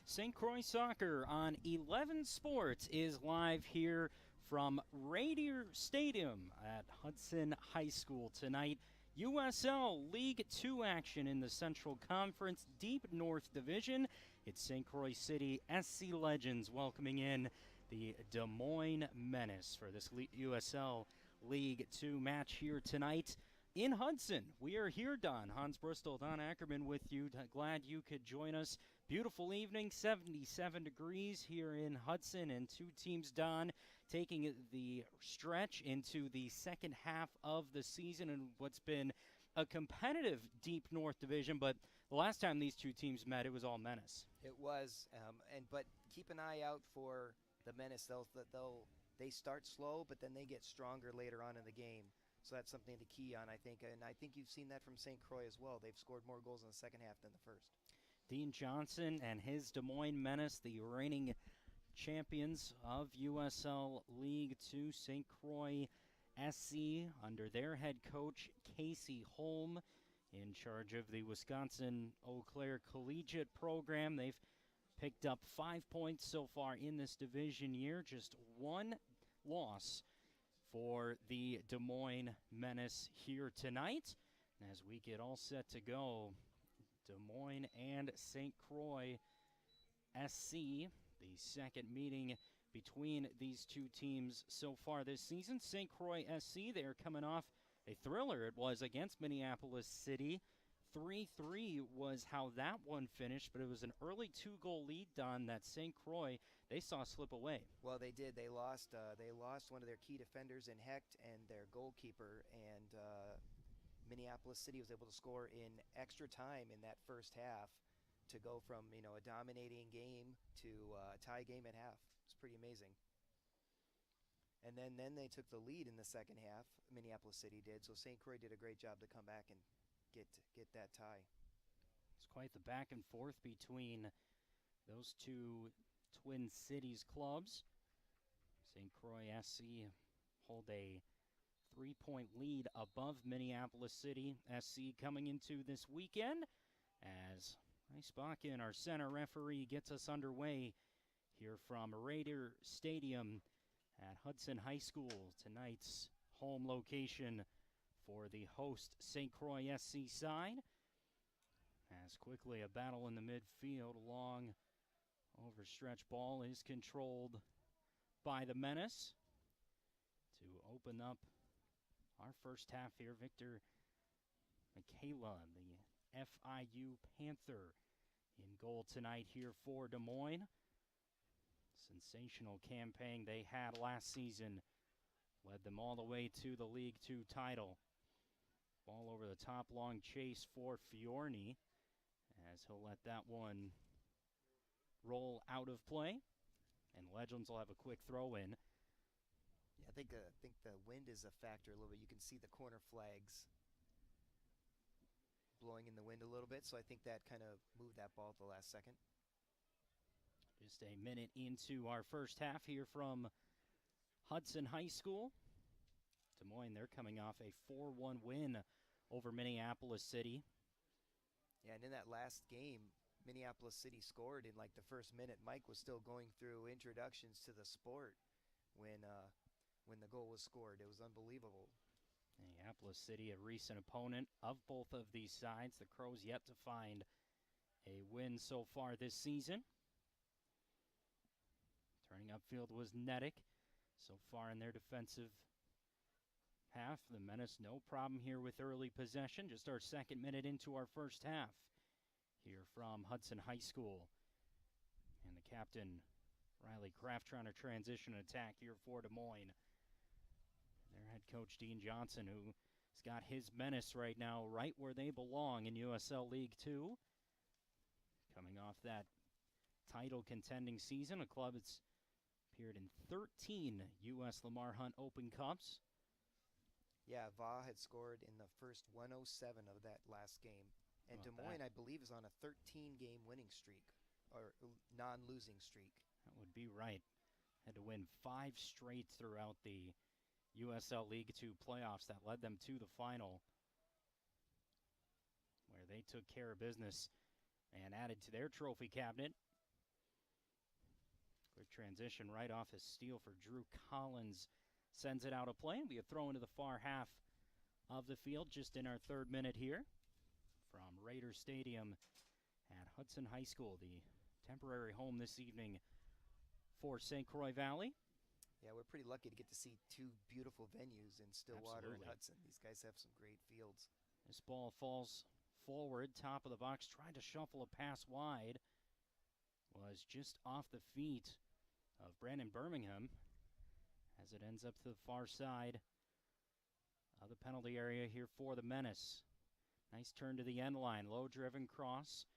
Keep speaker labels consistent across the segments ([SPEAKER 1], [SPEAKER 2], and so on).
[SPEAKER 1] St. Croix Soccer on 11 Sports is live here from Radier Stadium at Hudson High School tonight. USL League Two action in the Central Conference Deep North Division. It's St. Croix City SC Legends welcoming in the Des Moines Menace for this USL League Two match here tonight in Hudson. We are here, Don. Hans Bristol, Don Ackerman with you. Glad you could join us. Beautiful evening, 77 degrees here in Hudson, and two teams, Don, taking the stretch into the second half of the season in what's been a competitive Deep North Division, but the last time these two teams met, it was all Menace.
[SPEAKER 2] It was, but keep an eye out for the Menace. They start slow, but then they get stronger later on in the game. So that's something to key on, I think. And I think you've seen that from St. Croix as well. They've scored more goals in the second half than the first.
[SPEAKER 1] Dean Johnson and his Des Moines Menace, the reigning champions of USL League Two, St. Croix SC, under their head coach, Casey Holm, in charge of the Wisconsin Eau Claire Collegiate program. They've picked up 5 points so far in this division year, just one loss for the Des Moines Menace here tonight. As we get all set to go, Des Moines and St. Croix SC, the second meeting between these two teams so far this season. St. Croix SC, they're coming off a thriller it was against Minneapolis City. 3-3 was how that one finished, but it was an early two-goal lead, Don, that St. Croix, they saw slip away.
[SPEAKER 2] Well, they did. They lost one of their key defenders in Hecht and their goalkeeper, and Minneapolis City was able to score in extra time in that first half to go from a dominating game to a tie game at half. It's pretty amazing. And then they took the lead in the second half. Minneapolis City did. So St. Croix did a great job to come back and get that tie.
[SPEAKER 1] It's quite the back and forth between those two Twin Cities clubs. St. Croix SC hold a 3-point lead above Minneapolis City SC coming into this weekend, as Rice Bakken, our center referee, gets us underway here from Raider Stadium at Hudson High School, tonight's home location for the host St. Croix SC side. As quickly a battle in the midfield, a long overstretched ball is controlled by the Menace to open up our first half here. Victor Michaela, the FIU Panther, in goal tonight here for Des Moines. Sensational campaign they had last season led them all the way to the League Two title. Ball over the top, long chase for Fiorni, as he'll let that one roll out of play. And Legends will have a quick throw in.
[SPEAKER 2] Yeah, I think the wind is a factor a little bit. You can see the corner flags blowing in the wind a little bit, so I think that kind of moved that ball at the last second.
[SPEAKER 1] Just a minute into our first half here from Hudson High School. Des Moines, they're coming off a 4-1 win over Minneapolis City.
[SPEAKER 2] Yeah, and in that last game, Minneapolis City scored in like the first minute. Mike was still going through introductions to the sport when the goal was scored. It was unbelievable.
[SPEAKER 1] Minneapolis City, a recent opponent of both of these sides. The Crows yet to find a win so far this season. Turning upfield was Nedick. So far in their defensive half, the Menace no problem here with early possession. Just our second minute into our first half here from Hudson High School. And the captain, Riley Kraft, trying to transition attack here for Des Moines. Their head coach, Dean Johnson, who's got his Menace right now right where they belong in USL League Two. Coming off that title contending season, a club that's appeared in 13 U.S. Lamar Hunt Open Cups.
[SPEAKER 2] Yeah, Va had scored in the first 107 of that last game. And Des Moines, I believe, is on a 13-game winning streak, or non-losing streak.
[SPEAKER 1] That would be right. Had to win 5 straight throughout the USL League Two playoffs that led them to the final, where they took care of business and added to their trophy cabinet Quick transition right off his steal for Drew Collins. Sends it out of play. Be a throw into the far half of the field just in our 3rd minute here from Raider Stadium at Hudson High School, the temporary home this evening for St. Croix Valley.
[SPEAKER 2] Yeah, we're pretty lucky to get to see 2 beautiful venues in Stillwater
[SPEAKER 1] Absolutely.
[SPEAKER 2] and Hudson. These guys have some great fields.
[SPEAKER 1] This ball falls forward, top of the box, tried to shuffle a pass wide. Was just off the feet of Brandon Birmingham as it ends up to the far side of the penalty area here for the Menace. Nice turn to the end line, low-driven cross,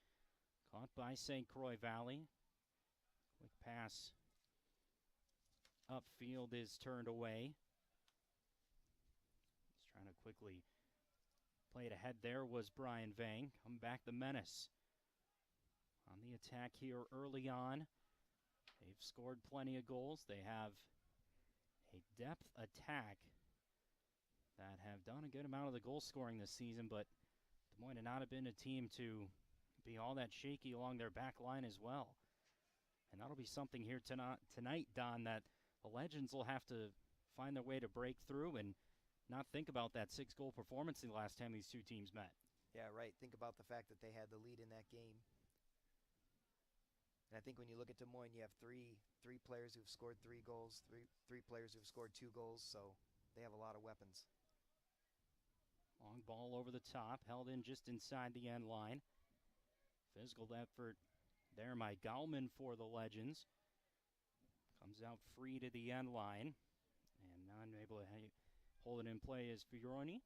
[SPEAKER 1] caught by St. Croix Valley. Quick pass upfield is turned away. Just trying to quickly play it ahead there was Brian Vang. Come back the Menace on the attack here early on. They've scored plenty of goals. They have a depth attack that have done a good amount of the goal scoring this season, but Des Moines had not have been a team to be all that shaky along their back line as well. And that'll be something here tonight, Don, that the Legends will have to find their way to break through and not think about that 6-goal performance the last time these 2 teams met.
[SPEAKER 2] Yeah, right. Think about the fact that they had the lead in that game. And I think when you look at Des Moines, you have three players who've scored 3 goals, three players who've scored 2 goals, so they have a lot of weapons.
[SPEAKER 1] Long ball over the top, held in just inside the end line. Physical effort there by Gauman for the Legends. Comes out free to the end line, and not able to hold it in play is Fioroni.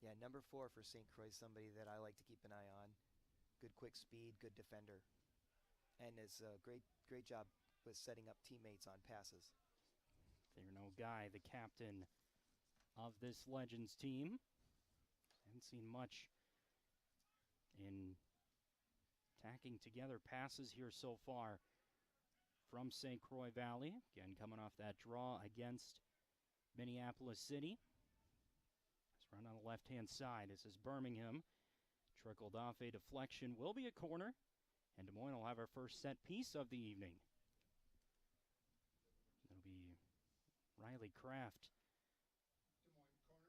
[SPEAKER 2] Yeah, number 4 for St. Croix, somebody that I like to keep an eye on. Good quick speed, good defender, and is a great job with setting up teammates on passes.
[SPEAKER 1] There's Guy, the captain of this Legends team. Haven't seen much in tacking together passes here so far from St. Croix Valley. Again, coming off that draw against Minneapolis City. Let's run on the left-hand side. This is Birmingham. Trickled off a deflection. Will be a corner. And Des Moines will have our first set piece of the evening. It'll be Riley Kraft.
[SPEAKER 3] Des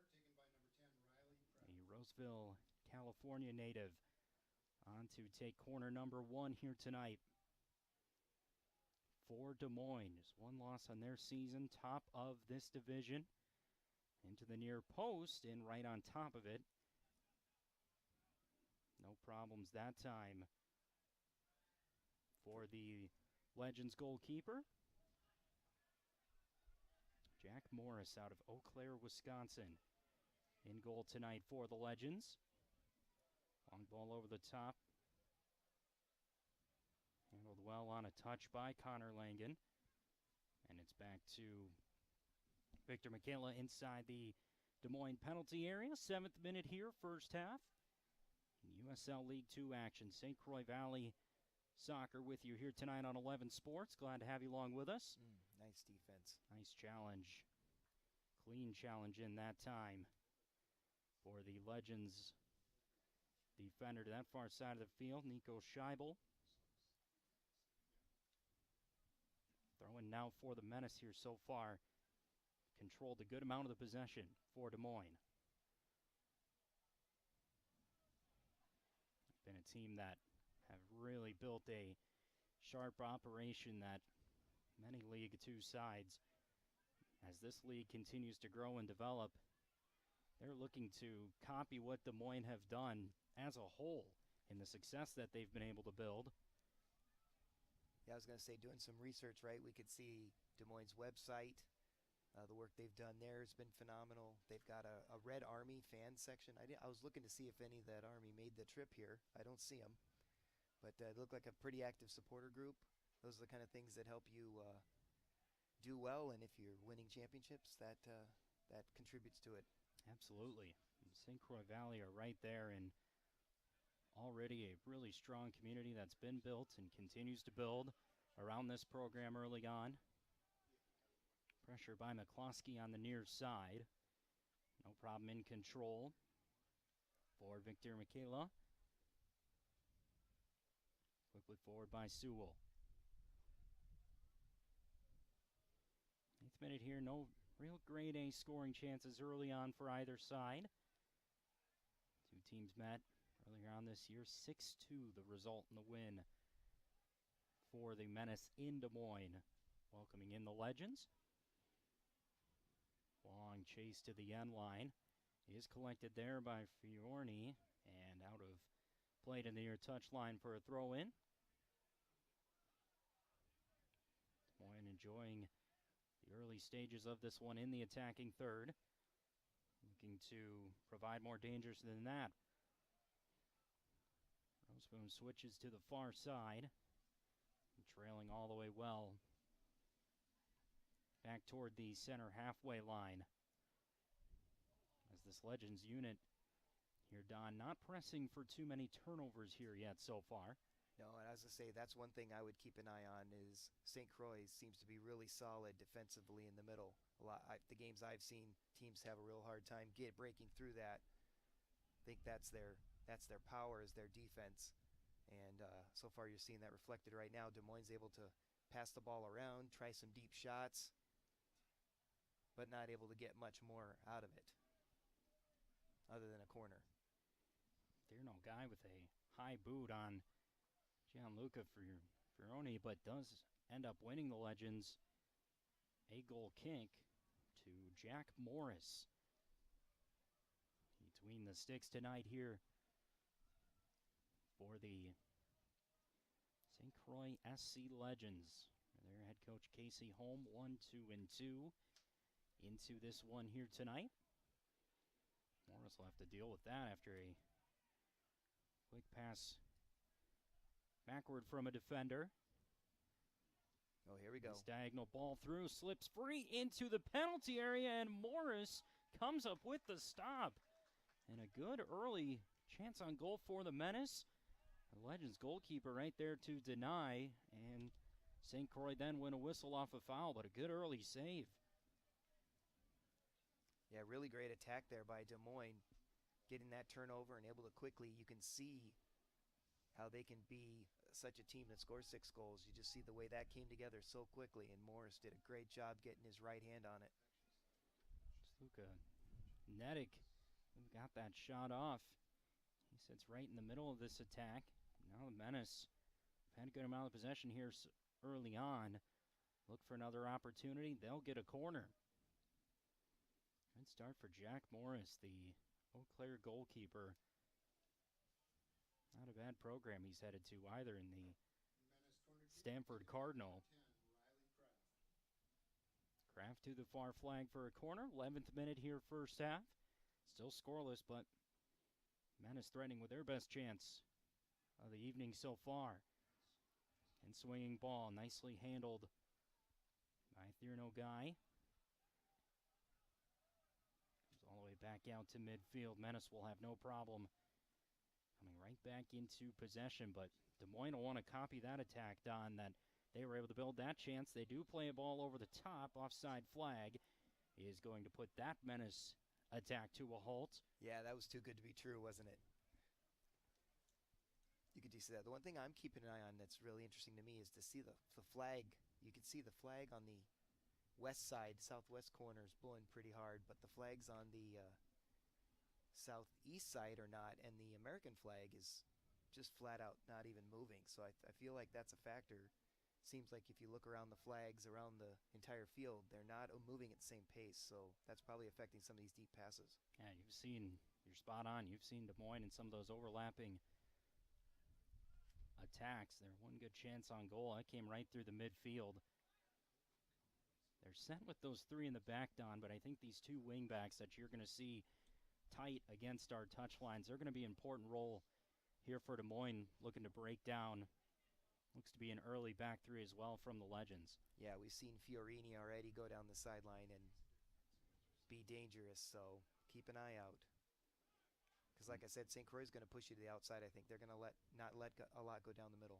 [SPEAKER 3] Moines corner taken by number 10, Riley Kraft.
[SPEAKER 1] A Roseville, California native. On to take corner number 1 here tonight for Des Moines. 1 loss on their season, top of this division. Into the near post and right on top of it. No problems that time for the Legends goalkeeper. Jack Morris out of Eau Claire, Wisconsin. In goal tonight for the Legends. Long ball over the top. Handled well on a touch by Connor Langen. And it's back to Victor Michaela inside the Des Moines penalty area. 7th minute here, first half. In USL League Two action. St. Croix Valley Soccer with you here tonight on 11 Sports. Glad to have you along with us.
[SPEAKER 2] Nice defense.
[SPEAKER 1] Nice challenge. Clean challenge in that time for the Legends defender to that far side of the field, Nico Scheibel. Throwing now for the Menace here so far. Controlled a good amount of the possession for Des Moines. Been a team that have really built a sharp operation that many League Two sides, as this league continues to grow and develop, they're looking to copy what Des Moines have done as a whole in the success that they've been able to build.
[SPEAKER 2] Yeah, I was going to say, doing some research, right, we could see Des Moines' website. The work they've done there has been phenomenal. They've got a Red Army fan section. I was looking to see if any of that Army made the trip here. I don't see them. But it looked like a pretty active supporter group. Those are the kind of things that help you do well, and if you're winning championships, that contributes to it.
[SPEAKER 1] Absolutely. St. Croix Valley are right there, and already a really strong community that's been built and continues to build around this program early on. Pressure by McCloskey on the near side. No problem in control for Victor Michaela. Quickly forward by Sewell. 8th minute here, no real grade A scoring chances early on for either side. Two teams met earlier on this year. 6-2 the result in the win for the Menace in Des Moines. Welcoming in the Legends. Long chase to the end line is collected there by Fiorni and out of play to the near touchline for a throw in. Des Moines enjoying the early stages of this one in the attacking third. Looking to provide more dangers than that. Roseboom switches to the far side. Trailing all the way well. Back toward the center halfway line. As this Legends unit here, Don, not pressing for too many turnovers here yet so far.
[SPEAKER 2] No, and as I say, that's one thing I would keep an eye on is St. Croix seems to be really solid defensively in the middle. The games I've seen, teams have a real hard time breaking through that. I think that's their power is their defense. And so far you're seeing that reflected right now. Des Moines able to pass the ball around, try some deep shots, but not able to get much more out of it other than a corner.
[SPEAKER 1] Thierno guy with a high boot on Gianluca Fioroni, but does end up winning the Legends a goal kick to Jack Morris. Between the sticks tonight here for the St. Croix SC Legends. Their head coach Casey Holm, 1-2-2 into this one here tonight. Morris will have to deal with that after a quick pass backward from a defender.
[SPEAKER 2] Oh, here we go.
[SPEAKER 1] This diagonal ball through, slips free into the penalty area, and Morris comes up with the stop. And a good early chance on goal for the Menace. The Legends goalkeeper right there to deny, and St. Croix then win a whistle off a foul, but a good early save.
[SPEAKER 2] Yeah, really great attack there by Des Moines. Getting that turnover and able to quickly, you can see how they can be such a team that scores 6 goals. You just see the way that came together so quickly, and Morris did a great job getting his right hand on it.
[SPEAKER 1] Luka Nedick got that shot off. He sits right in the middle of this attack. Now the Menace had a good amount of possession here early on. Look for another opportunity. They'll get a corner. Good start for Jack Morris, the Eau Claire goalkeeper. Not a bad program he's headed to either in the Stanford Cardinal. Kraft to the far flag for a corner. 11th minute here, first half. Still scoreless, but Menace threatening with their best chance of the evening so far. And swinging ball, nicely handled by Thierno Guy. Goes all the way back out to midfield. Menace will have no problem coming right back into possession, but Des Moines will want to copy that attack, Don, that they were able to build that chance. They do play a ball over the top. Offside flag is going to put that Menace attack to a halt.
[SPEAKER 2] Yeah, that was too good to be true, wasn't it? You could see that. The one thing I'm keeping an eye on that's really interesting to me is to see the flag. You can see the flag on the west side, southwest corner is blowing pretty hard, but the flags on the southeast side are not, and the American flag is just flat out not even moving. So I feel like that's a factor. Seems like if you look around the flags around the entire field, they're not moving at the same pace, so that's probably affecting some of these deep passes.
[SPEAKER 1] Yeah, you're spot on. You've seen Des Moines in some of those overlapping attacks. Their one good chance on goal, that came right through the midfield. They're set with those 3 in the back, Don, but I think these 2 wingbacks that you're going to see tight against our touch lines, they're going to be an important role here for Des Moines, looking to break down. Looks to be an early back 3 as well from the Legends.
[SPEAKER 2] Yeah, we've seen Fiorini already go down the sideline and be dangerous, so keep an eye out. Because like I said, St. Croix is going to push you to the outside. I think they're going to not let a lot go down the middle.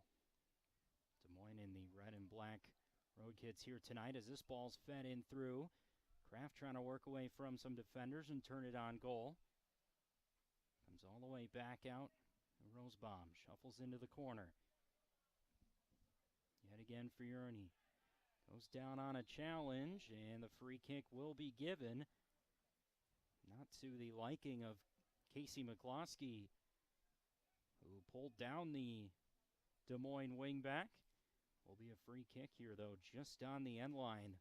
[SPEAKER 1] Des Moines in the red and black road kits here tonight as this ball's fed in through. Kraft trying to work away from some defenders and turn it on goal. Comes all the way back out. Rosebaum shuffles into the corner. Yet again for Ernie. Goes down on a challenge, and the free kick will be given. Not to the liking of Casey McCloskey, who pulled down the Des Moines wingback. Will be a free kick here, though, just on the end line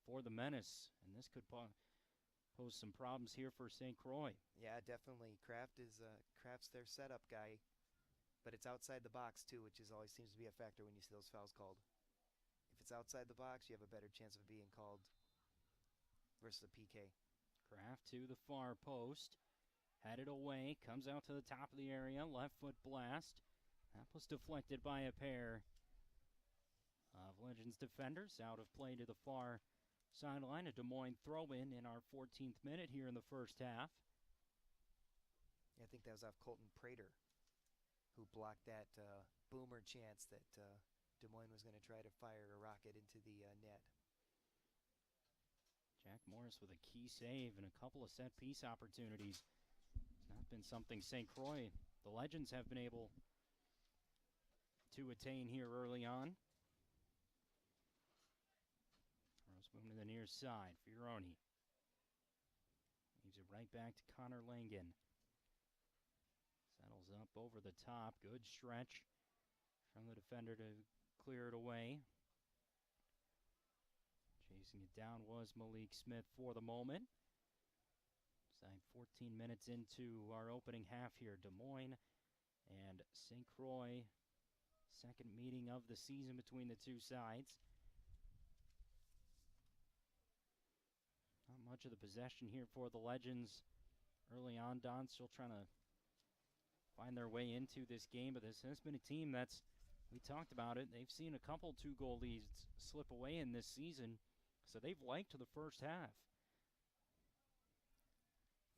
[SPEAKER 1] for the Menace. And this could pose some problems here for St. Croix.
[SPEAKER 2] Yeah, definitely. Kraft's their setup guy, but it's outside the box too, which always seems to be a factor when you see those fouls called. If it's outside the box, you have a better chance of being called versus a PK.
[SPEAKER 1] Kraft to the far post, headed away, comes out to the top of the area, left foot blast. That was deflected by a pair of Legends defenders. Out of play to the far sideline. A Des Moines throw-in in our 14th minute here in the first half.
[SPEAKER 2] I think that was off Colton Prater, who blocked that boomer chance that Des Moines was going to try to fire a rocket into the net.
[SPEAKER 1] Jack Morris with a key save and a couple of set-piece opportunities. It's not been something St. Croix, the Legends, have been able to attain here early on. Rosemoon to the near side for Uroni. Leaves it right back to Connor Langen. Settles up over the top. Good stretch from the defender to clear it away. Chasing it down was Malik Smith for the moment. Side 14 minutes into our opening half here. Des Moines and St. Croix. Second meeting of the season between the two sides. Not much of the possession here for the Legends early on. Don still trying to find their way into this game, but this has been a team that's, we talked about it, they've seen a couple 2-goal leads slip away in this season, so they've liked the first half.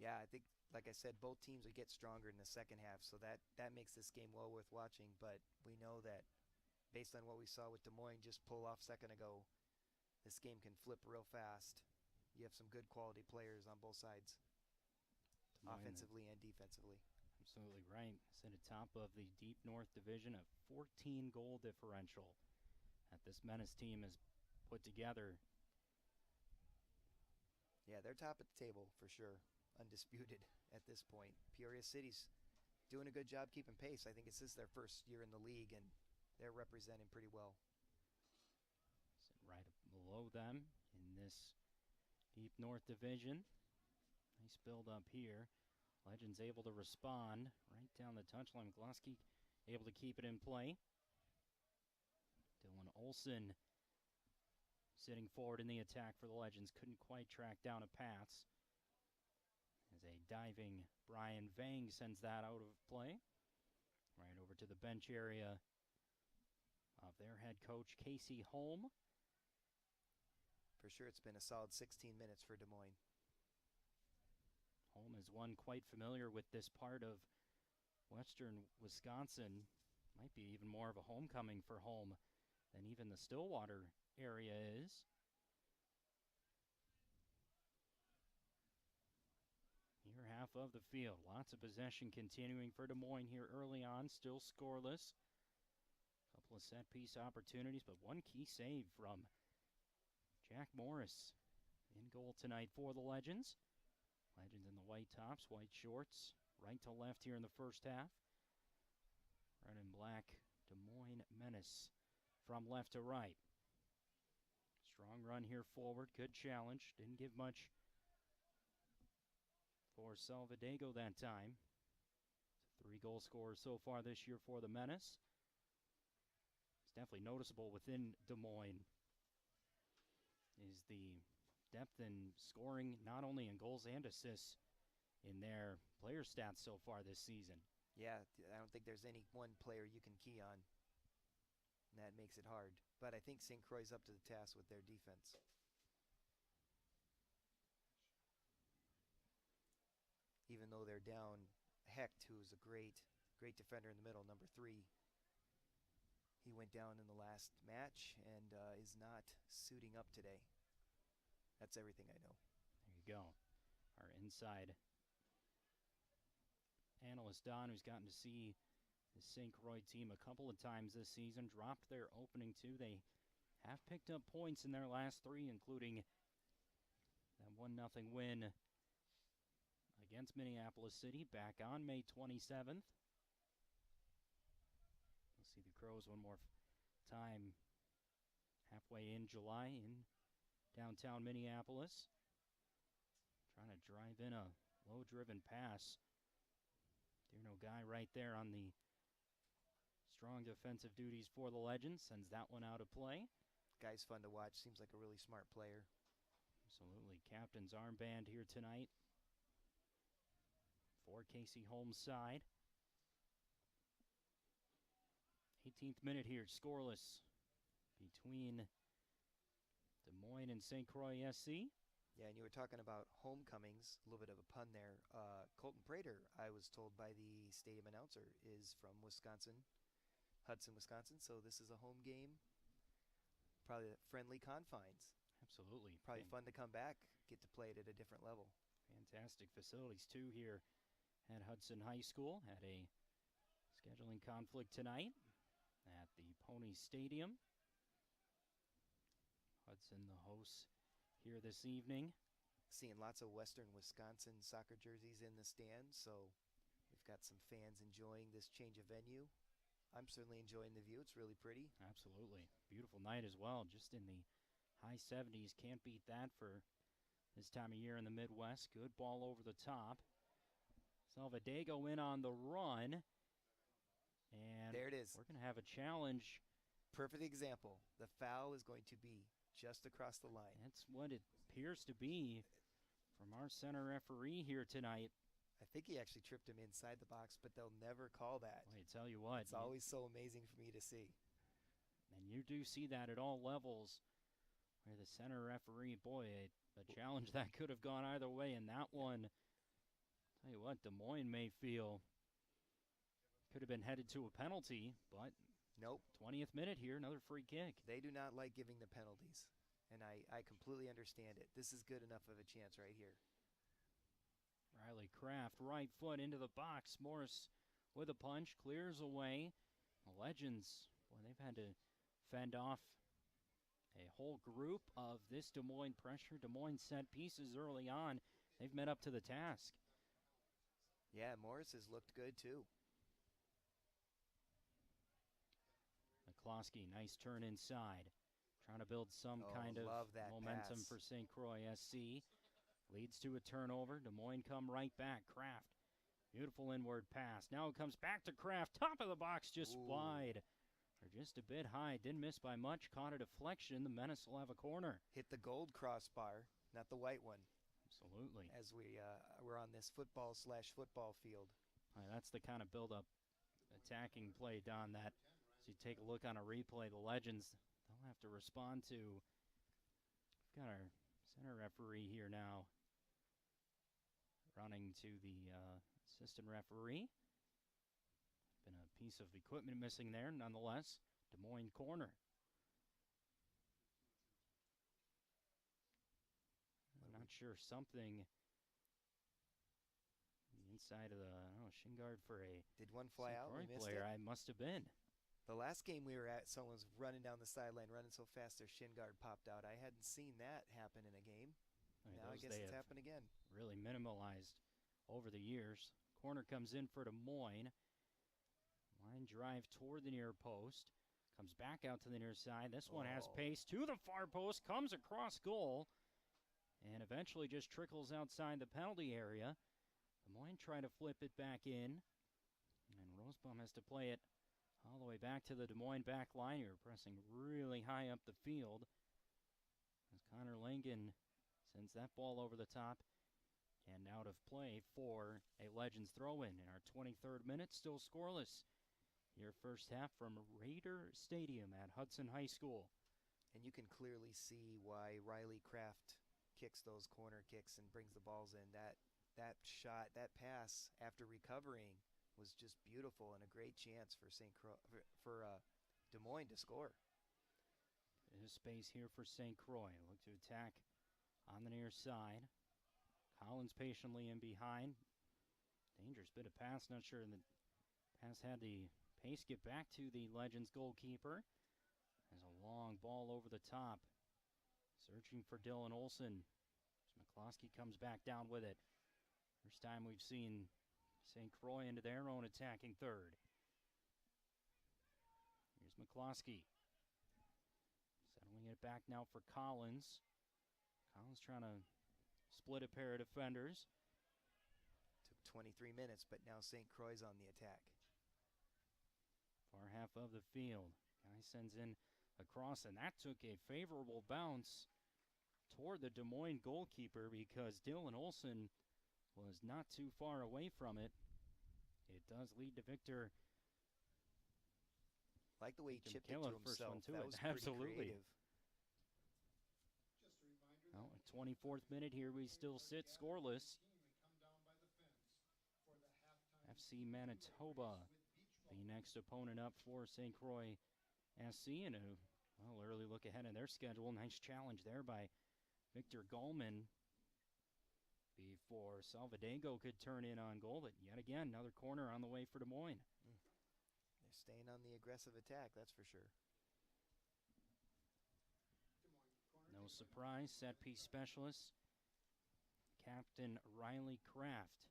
[SPEAKER 2] Yeah, I think, like I said, both teams will get stronger in the second half, so that makes this game well worth watching, but we know that based on what we saw with Des Moines just pull off a second ago, this game can flip real fast. You have some good quality players on both sides, offensively and defensively.
[SPEAKER 1] Absolutely right. Sit atop of the Deep North Division, a 14-goal differential that this Menace team has put together.
[SPEAKER 2] Yeah, they're top at the table for sure, undisputed at this point. Peoria City's doing a good job keeping pace. I think this is their first year in the league, and they're representing pretty well.
[SPEAKER 1] Sit right below them in this Deep North Division. Nice build up here. Legends able to respond right down the touchline. McCloskey able to keep it in play. Dylan Olson sitting forward in the attack for the Legends. Couldn't quite track down a pass. As a diving Brian Vang sends that out of play. Right over to the bench area of their head coach, Casey Holm.
[SPEAKER 2] For sure, it's been a solid 16 minutes for Des Moines.
[SPEAKER 1] Holm is one quite familiar with this part of western Wisconsin. Might be even more of a homecoming for Holm than even the Stillwater area is. Here half of the field. Lots of possession continuing for Des Moines here early on. Still scoreless. Couple of set-piece opportunities, but one key save from Jack Morris in goal tonight for the Legends. Legends in the white tops, white shorts, right to left here in the first half. Red and black Des Moines Menace from left to right. Strong run here forward, good challenge. Didn't give much for Salvadego that time. It's a 3-goal scorer so far this year for the Menace. It's definitely noticeable within Des Moines is the depth in scoring, not only in goals and assists in their player stats so far this season.
[SPEAKER 2] Yeah, I don't think there's any one player you can key on. And that makes it hard. But I think St. Croix's up to the task with their defense. Even though they're down, Hecht, who's a great defender in the middle, number 3. He went down in the last match and is not suiting up today. That's everything I know.
[SPEAKER 1] There you go. Our inside analyst, Don, who's gotten to see The St. Croix team a couple of times this season, dropped their opening two. They have picked up points in their last three, including that 1-0 win against Minneapolis City back on May 27th. We'll see the Crows one more time halfway in July in downtown Minneapolis. Trying to drive in a low-driven pass. Dearno Guy right there on the strong defensive duties for the Legends. Sends that one out of play.
[SPEAKER 2] Guy's fun to watch. Seems like a really smart player.
[SPEAKER 1] Absolutely. Captain's armband here tonight for Casey Holmes' side. 18th minute here, scoreless between Des Moines and St. Croix SC.
[SPEAKER 2] Yeah, and you were talking about homecomings, a little bit of a pun there. Colton Prater, I was told by the stadium announcer, is from Wisconsin, Hudson, Wisconsin, so this is a home game. Probably friendly confines.
[SPEAKER 1] Absolutely.
[SPEAKER 2] Probably fun to come back, get to play it at a different level.
[SPEAKER 1] Fantastic facilities, too, here at Hudson High School. Had a scheduling conflict tonight at the Pony Stadium. Hudson, the hosts here this evening.
[SPEAKER 2] Seeing lots of Western Wisconsin soccer jerseys in the stands, so we've got some fans enjoying this change of venue. I'm certainly enjoying the view. It's really pretty.
[SPEAKER 1] Absolutely. Beautiful night as well. Just in the high 70s. Can't beat that for this time of year in the Midwest. Good ball over the top. Salvadego in on the run. And
[SPEAKER 2] there it is.
[SPEAKER 1] We're going to have a challenge.
[SPEAKER 2] Perfect example. The foul is going to be just across the line.
[SPEAKER 1] That's what it appears to be from our center referee here tonight.
[SPEAKER 2] I think he actually tripped him inside the box, but they'll never call that.
[SPEAKER 1] I tell you what.
[SPEAKER 2] It's always so amazing for me to see.
[SPEAKER 1] And you do see that at all levels where the center referee, boy, a challenge that could have gone either way. And that one, tell you what, Des Moines may feel could have been headed to a penalty, but
[SPEAKER 2] nope.
[SPEAKER 1] 20th minute here, another free kick.
[SPEAKER 2] They do not like giving the penalties, and I completely understand it. This is good enough of a chance right here.
[SPEAKER 1] Riley Kraft, right foot into the box. Morris with a punch, clears away. The Legends, boy, they've had to fend off a whole group of this Des Moines pressure. Des Moines set pieces early on. They've met up to the task.
[SPEAKER 2] Yeah, Morris has looked good too.
[SPEAKER 1] McCloskey, nice turn inside. Trying to build some kind of momentum for St. Croix SC. Leads to a turnover. Des Moines come right back. Kraft, beautiful inward pass. Now it comes back to Kraft. Top of the box, just wide. Or just a bit high. Didn't miss by much. Caught a deflection. The Menace will have a corner.
[SPEAKER 2] Hit the gold crossbar, not the white one.
[SPEAKER 1] Absolutely.
[SPEAKER 2] As we're on this football/football field.
[SPEAKER 1] That's the kind of build-up attacking play, Don, that as you take a look on a replay, the Legends, they'll have to respond to. We've got our center referee here now running to the assistant referee. Been a piece of equipment missing there, nonetheless. Des Moines corner. I'm not sure, something inside of the shin guard for a
[SPEAKER 2] did one fly out? We missed
[SPEAKER 1] player.
[SPEAKER 2] it.
[SPEAKER 1] I must have been.
[SPEAKER 2] The last game we were at, someone was running down the sideline, running so fast their shin guard popped out. I hadn't seen that happen in a game. Now I guess it's happened again.
[SPEAKER 1] Really minimalized over the years. Corner comes in for Des Moines. Line drive toward the near post. Comes back out to the near side. This one has pace to the far post. Comes across goal. And eventually just trickles outside the penalty area. Des Moines try to flip it back in. And Rosebaum has to play it all the way back to the Des Moines back line here. Pressing really high up the field. As Connor Langen sends that ball over the top and out of play for a Legends throw-in in our 23rd minute. Still scoreless. Your first half from Raider Stadium at Hudson High School.
[SPEAKER 2] And you can clearly see why Riley Kraft kicks those corner kicks and brings the balls in. That shot, that pass after recovering was just beautiful and a great chance for Des Moines to score.
[SPEAKER 1] There's space here for St. Croix. Look to attack on the near side. Collins patiently in behind. Dangerous bit of pass. Not sure the pass had the pace get back to the Legends goalkeeper. There's a long ball over the top. Searching for Dylan Olson. McCloskey comes back down with it. First time we've seen St. Croix into their own attacking third. Here's McCloskey. Settling it back now for Collins. Collins trying to split a pair of defenders.
[SPEAKER 2] Took 23 minutes, but now St. Croix on the attack.
[SPEAKER 1] Far half of the field. Guy sends in a cross, and that took a favorable bounce toward the Des Moines goalkeeper because Dylan Olson was not too far away from it. It does lead to Victor.
[SPEAKER 2] Like the way he chipped it
[SPEAKER 1] Killer
[SPEAKER 2] to
[SPEAKER 1] first
[SPEAKER 2] himself.
[SPEAKER 1] one to
[SPEAKER 2] That
[SPEAKER 1] it.
[SPEAKER 2] was pretty
[SPEAKER 1] Absolutely.
[SPEAKER 2] creative.
[SPEAKER 3] Just a reminder
[SPEAKER 1] Well, at 24th minute here, we still sit scoreless. FC Manitoba, the next opponent up for St. Croix SC, and a early look ahead in their schedule. Nice challenge there by Victor Gallman before Salvadengo could turn in on goal. But yet again, another corner on the way for Des Moines.
[SPEAKER 2] They're staying on the aggressive attack, that's for sure.
[SPEAKER 1] No surprise, set piece specialist, Captain Riley Kraft.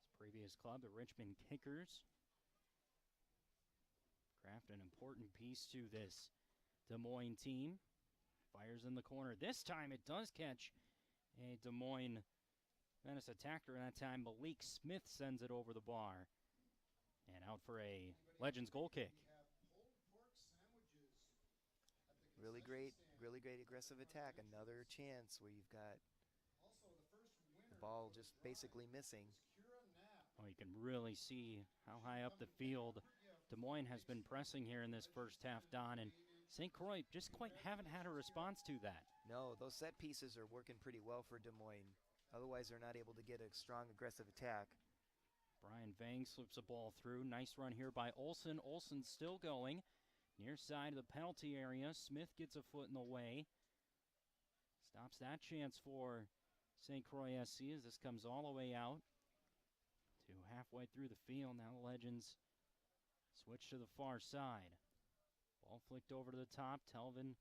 [SPEAKER 1] His previous club, the Richmond Kickers. Kraft, an important piece to this Des Moines team. Fires in the corner. This time it does catch a Des Moines Menace attacker. That time Malik Smith sends it over the bar. And out for a Legends goal kick.
[SPEAKER 2] Really great aggressive attack. Another chance where you've got the ball just basically missing.
[SPEAKER 1] Oh, you can really see how high up the field Des Moines has been pressing here in this first half, Don, and St. Croix just quite haven't had a response to that.
[SPEAKER 2] No, those set pieces are working pretty well for Des Moines. Otherwise, they're not able to get a strong aggressive attack.
[SPEAKER 1] Brian Vang slips a ball through. Nice run here by Olson. Olson's still going. Near side of the penalty area. Smith gets a foot in the way. Stops that chance for St. Croix SC as this comes all the way out to halfway through the field. Now the Legends switch to the far side. Ball flicked over to the top. Telvin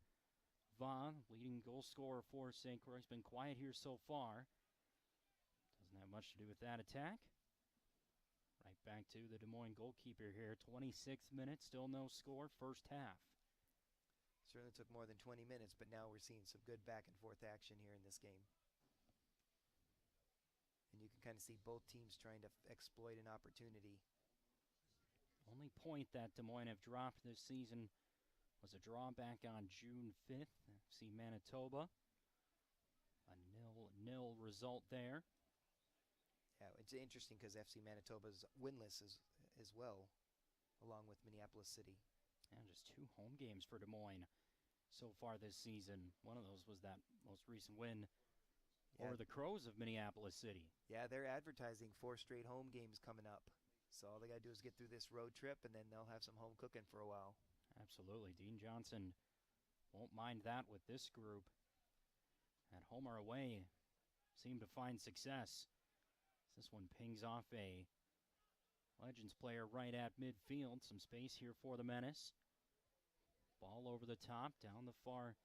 [SPEAKER 1] Vaughn, leading goal scorer for St. Croix, has been quiet here so far. Doesn't have much to do with that attack. Right back to the Des Moines goalkeeper here. 26 minutes, still no score, first half.
[SPEAKER 2] Certainly took more than 20 minutes, but now we're seeing some good back and forth action here in this game. And you can kind of see both teams trying to exploit an opportunity.
[SPEAKER 1] Only point that Des Moines have dropped this season was a draw back on June 5th. FC Manitoba. A 0-0 result there.
[SPEAKER 2] Yeah, it's interesting because FC Manitoba's winless as well, along with Minneapolis City.
[SPEAKER 1] And just 2 home games for Des Moines so far this season. One of those was that most recent win over the Crows of Minneapolis City.
[SPEAKER 2] Yeah, they're advertising 4 straight home games coming up. So all they got to do is get through this road trip, and then they'll have some home cooking for a while.
[SPEAKER 1] Absolutely. Dean Johnson won't mind that with this group. At home or away, seem to find success. This one pings off a Legends player right at midfield. Some space here for the Menace. Ball over the top, down the far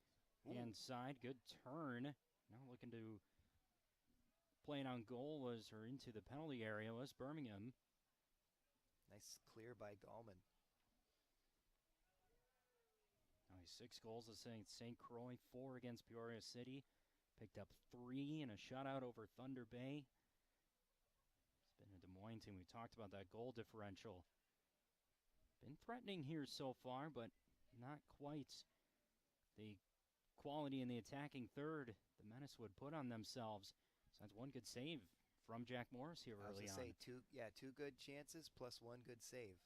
[SPEAKER 1] hand side. Good turn. Now looking to play it on goal or into the penalty area was Birmingham.
[SPEAKER 2] Nice clear by Gallman.
[SPEAKER 1] Now he's 6 goals against St. Croix, 4 against Peoria City. Picked up 3 in a shutout over Thunder Bay. It's been a Des Moines team. We talked about that goal differential. Been threatening here so far, but not quite the quality in the attacking third the Menace would put on themselves. So that's one good save from Jack Morris here early on.
[SPEAKER 2] I was going to say, 2 good chances plus 1 good save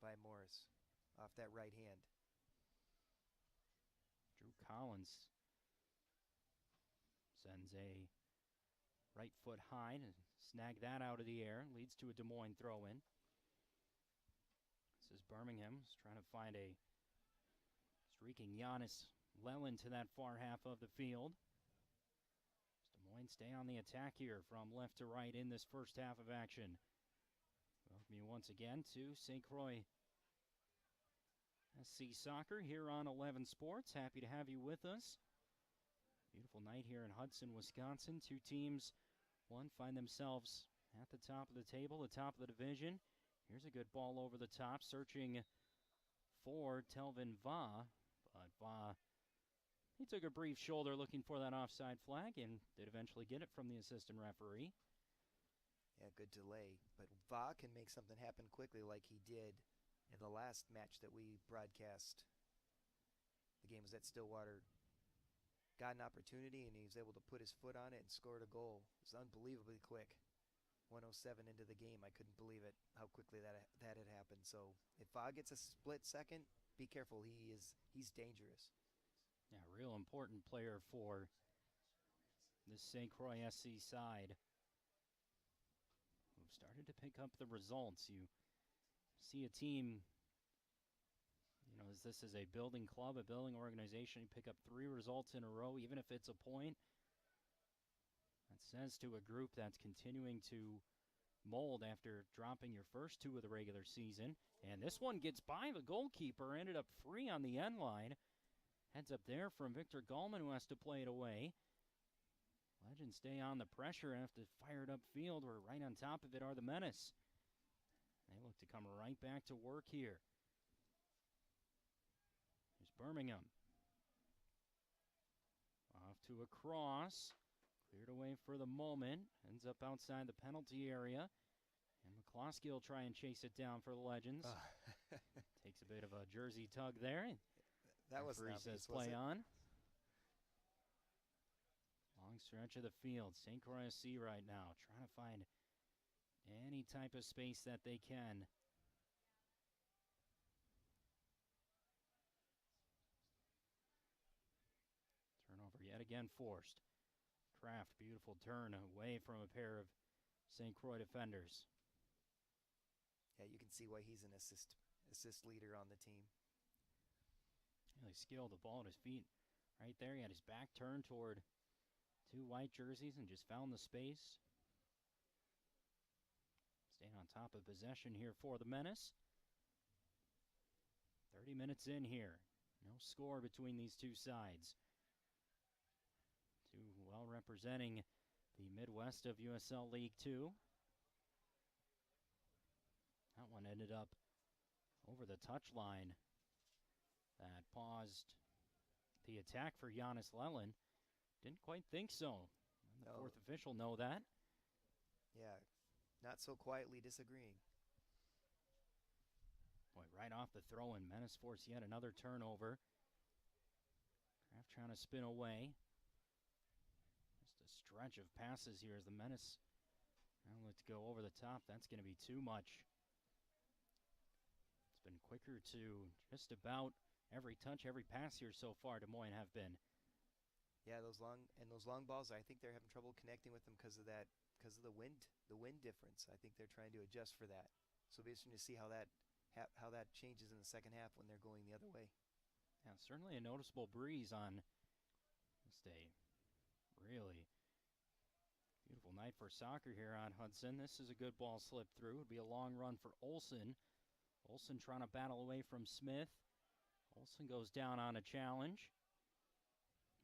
[SPEAKER 2] by Morris off that right hand.
[SPEAKER 1] Drew Collins sends a right foot high to snag that out of the air. Leads to a Des Moines throw-in. This is Birmingham trying to find a streaking Giannis Lelin to that far half of the field. Des Moines stay on the attack here from left to right in this first half of action. Welcome you once again to St. Croix SC Soccer here on 11 Sports. Happy to have you with us. Beautiful night here in Hudson, Wisconsin. Two teams, one find themselves at the top of the table, the top of the division. Here's a good ball over the top, searching for Telvin Va. But Va, he took a brief shoulder looking for that offside flag and did eventually get it from the assistant referee.
[SPEAKER 2] Yeah, good delay. But Va can make something happen quickly like he did in the last match that we broadcast. The game was at Stillwater. Got an opportunity, and he was able to put his foot on it and scored a goal. It was unbelievably quick. 1:07 into the game, I couldn't believe it, how quickly that had happened. So if Va gets a split second, be careful. He's dangerous.
[SPEAKER 1] Yeah, real important player for the St. Croix SC side. Who've started to pick up the results. You see a team, as this is a building club, a building organization, you pick up 3 results in a row, even if it's a point. That says to a group that's continuing to mold after dropping your first 2 of the regular season. And this one gets by the goalkeeper, ended up free on the end line. Heads up there from Victor Gallman, who has to play it away. Legends stay on the pressure, have to fire it upfield. We're right on top of it are the Menace. They look to come right back to work here. Here's Birmingham. Off to a cross. Cleared away for the moment. Ends up outside the penalty area. And McCloskey will try and chase it down for the Legends. Takes a bit of a jersey tug there.
[SPEAKER 2] That was
[SPEAKER 1] referee says play on. Long stretch of the field. St. Croix SC right now trying to find any type of space that they can. Turnover yet again forced. Kraft, beautiful turn away from a pair of St. Croix defenders.
[SPEAKER 2] Yeah, you can see why he's an assist leader on the team.
[SPEAKER 1] Really skilled, the ball at his feet. Right there, he had his back turned toward 2 white jerseys and just found the space. Staying on top of possession here for the Menace. 30 minutes in here. No score between these two sides. Two well representing the Midwest of USL League Two. That one ended up over the touchline. That paused the attack for Giannis Lelin. Didn't quite think so. And the fourth official know that.
[SPEAKER 2] Yeah, not so quietly disagreeing.
[SPEAKER 1] Boy, right off the throw-in, Menace force yet another turnover. Kraft trying to spin away. Just a stretch of passes here as the Menace now look to go over the top. That's going to be too much. It's been quicker to just about every touch, every pass here so far. Des Moines have been.
[SPEAKER 2] Yeah, those long balls, I think they're having trouble connecting with them because of the wind difference. I think they're trying to adjust for that. So it'll be interesting to see how that changes in the second half when they're going the other way.
[SPEAKER 1] Yeah, certainly a noticeable breeze on this day. Really beautiful night for soccer here on Hudson. This is a good ball slip through. It'd be a long run for Olsen. Olsen trying to battle away from Smith. Olsen goes down on a challenge.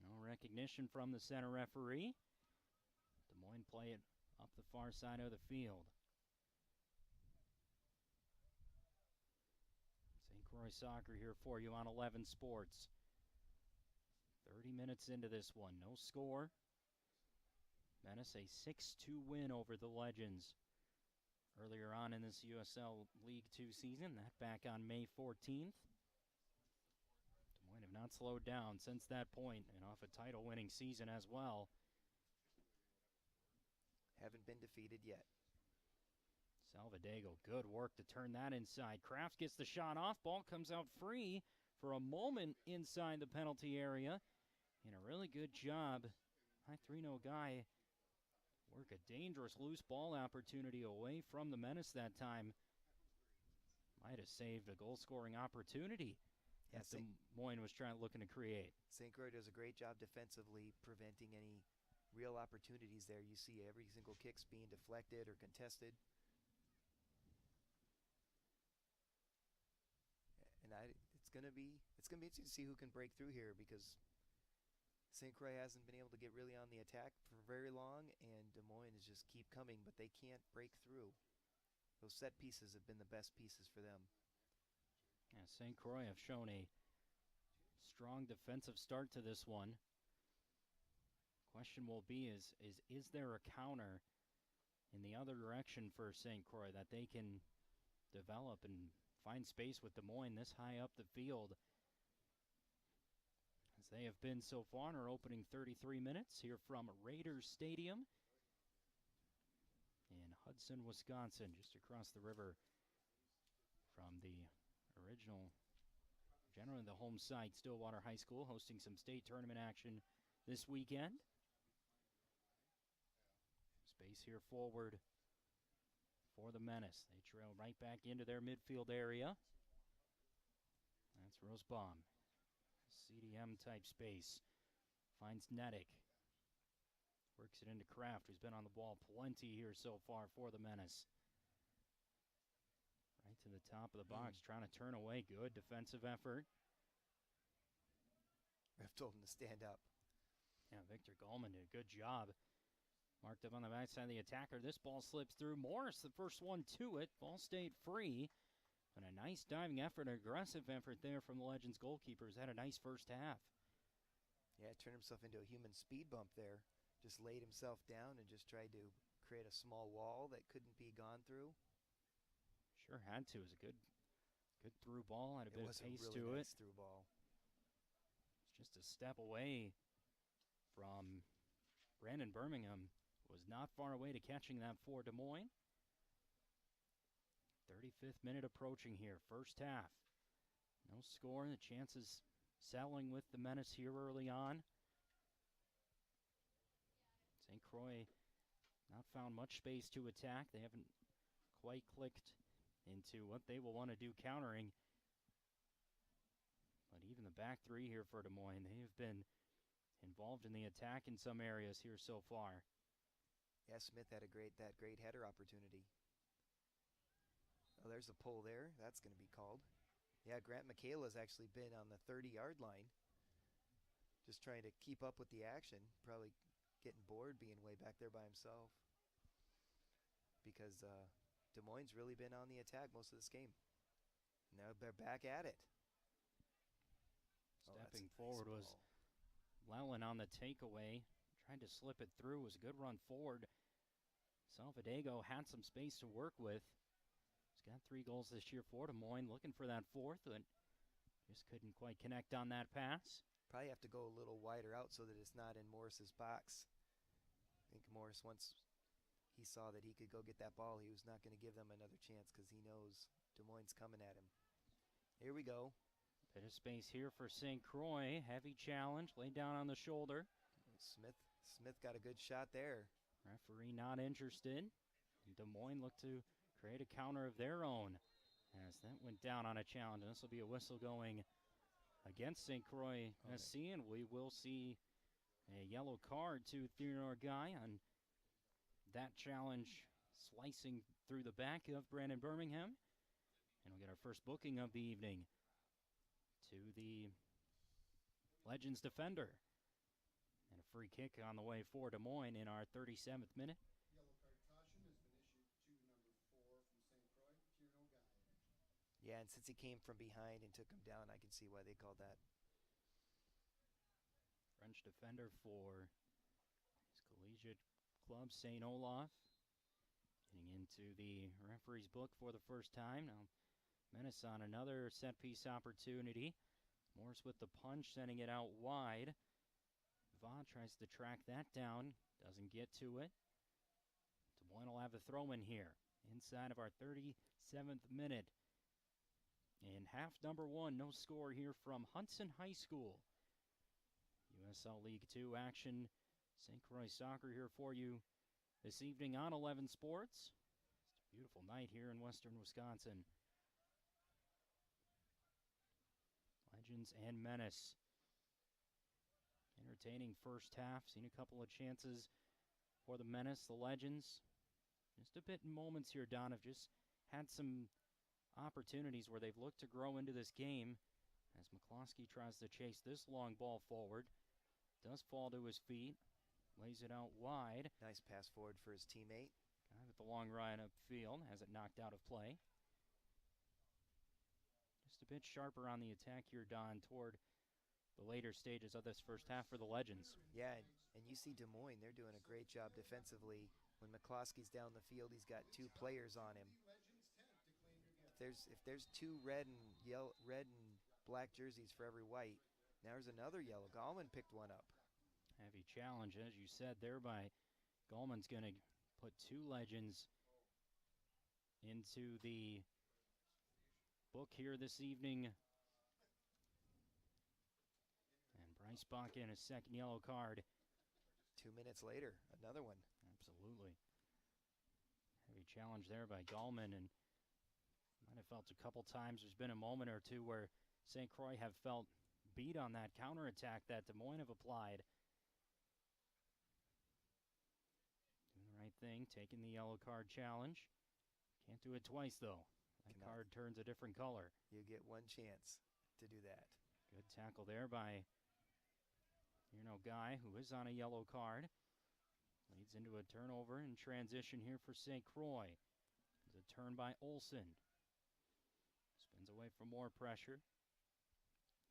[SPEAKER 1] No recognition from the center referee. Des Moines play it up the far side of the field. St. Croix soccer here for you on 11 Sports. 30 minutes into this one, no score. Menace a 6-2 win over the Legends earlier on in this USL League Two season. That back on May 14th. Des Moines have not slowed down since that point, and off a title-winning season as well.
[SPEAKER 2] Haven't been defeated yet.
[SPEAKER 1] Salvadego, good work to turn that inside. Kraft gets the shot off. Ball comes out free for a moment inside the penalty area. And a really good job. High 3-0 guy work a dangerous loose ball opportunity away from the Menace that time. Might have saved a goal-scoring opportunity that Des Moines was looking to create.
[SPEAKER 2] St. Croix does a great job defensively preventing any real opportunities there. You see every single kick's being deflected or contested. And it's it's gonna be interesting to see who can break through here, because St. Croix hasn't been able to get really on the attack for very long, and Des Moines is just keep coming, but they can't break through. Those set pieces have been the best pieces for them.
[SPEAKER 1] Yeah, St. Croix have shown a strong defensive start to this one. Question will be is there a counter in the other direction for St. Croix that they can develop and find space with Des Moines this high up the field, as they have been so far in our opening 33 minutes here from Raiders Stadium in Hudson, Wisconsin, just across the river from the original, generally the home site, Stillwater High School, hosting some state tournament action this weekend. Space here forward for the Menace. They trail right back into their midfield area. That's Rosebaum. CDM type space. Finds Nedick. Works it into Kraft, who's been on the ball plenty here so far for the Menace. Right to the top of the box, trying to turn away. Good defensive effort.
[SPEAKER 2] Ref told him to stand up.
[SPEAKER 1] Yeah, Victor Goldman did a good job. Marked up on the backside of the attacker. This ball slips through. Morris, the first one to it. Ball stayed free. But a nice diving effort, an aggressive effort there from the Legends goalkeepers. Had a nice first half.
[SPEAKER 2] Yeah, turned himself into a human speed bump there. Just laid himself down and just tried to create a small wall that couldn't be gone through.
[SPEAKER 1] Sure had to. It was a good through ball. Had a bit of pace
[SPEAKER 2] really
[SPEAKER 1] to
[SPEAKER 2] nice
[SPEAKER 1] it.
[SPEAKER 2] Through ball.
[SPEAKER 1] It's just a step away from Brandon Birmingham. Was not far away to catching that for Des Moines. 35th minute approaching here, first half. No score, the chances settling with the Menace here early on. St. Croix not found much space to attack. They haven't quite clicked into what they will want to do countering. But even the back three here for Des Moines, they have been involved in the attack in some areas here so far.
[SPEAKER 2] Yeah, Smith had that great header opportunity. Oh, there's a pull there. That's going to be called. Yeah, Grant Michaela's actually been on the 30-yard line, just trying to keep up with the action. Probably getting bored being way back there by himself, because Des Moines really been on the attack most of this game. Now they're back at it.
[SPEAKER 1] Stepping forward was Lellen on the takeaway. Tried to slip it through. It was a good run forward. Salvadego had some space to work with. He's got 3 goals this year for Des Moines. Looking for that 4th, but just couldn't quite connect on that pass.
[SPEAKER 2] Probably have to go a little wider out so that it's not in Morris's box. I think Morris, once he saw that he could go get that ball, he was not going to give them another chance, because he knows Des Moines coming at him. Here we go.
[SPEAKER 1] Bit of space here for St. Croix. Heavy challenge, laid down on the shoulder.
[SPEAKER 2] Smith got a good shot there.
[SPEAKER 1] Referee not interested. Des Moines looked to create a counter of their own, as that went down on a challenge. This will be a whistle going against St. Croix SC, and we will see a yellow card to Theodore Guy on that challenge, slicing through the back of Brandon Birmingham. And we'll get our first booking of the evening to the Legends defender. And a free kick on the way for Des Moines in our 37th minute.
[SPEAKER 3] Yellow card caution has been issued to number 4 from St. Croix, Tierno Guy.
[SPEAKER 2] Yeah, and since he came from behind and took him down, I can see why they called that.
[SPEAKER 1] French defender for his collegiate club, St. Olaf. Getting into the referee's book for the first time. Now, Menace on another set-piece opportunity. Morris with the punch, sending it out wide. Vaughn tries to track that down, doesn't get to it. Des Moines will have the throw in here, inside of our 37th minute. In half number 1, no score here from Hudson High School. USL League Two action. St. Croix soccer here for you this evening on 11 Sports. It's a beautiful night here in western Wisconsin. Legends and Menace. Entertaining first half. Seen a couple of chances for the Menace. The Legends, just a bit in moments here, Don, have just had some opportunities where they've looked to grow into this game. as McCloskey tries to chase this long ball forward. Does fall to his feet, lays it out wide.
[SPEAKER 2] Nice pass forward for his teammate.
[SPEAKER 1] Guy with the long ride upfield has it knocked out of play. Just a bit sharper on the attack here, Don, toward the later stages of this first half for the Legends.
[SPEAKER 2] Yeah, and you see Des Moines, they're doing a great job defensively. When McCloskey's down the field, he's got two players on him. If there's two red and black jerseys for every white, now there's another yellow. Gallman picked one up.
[SPEAKER 1] Heavy challenge, as you said, there by Gallman's going to put two Legends into the book here this evening. And Bryce Bach in his second yellow card.
[SPEAKER 2] 2 minutes later, another one.
[SPEAKER 1] Absolutely. Heavy challenge there by Gallman, and might have felt a couple times there's been a moment or two where St. Croix have felt beat on that counterattack that Des Moines have applied. Doing the right thing, taking the yellow card challenge. Can't do it twice, though. That card turns a different color.
[SPEAKER 2] You get one chance to do that.
[SPEAKER 1] Good tackle there by Guy, who is on a yellow card. Leads into a turnover in transition here for St. Croix. There's a turn by Olson. Spins away for more pressure.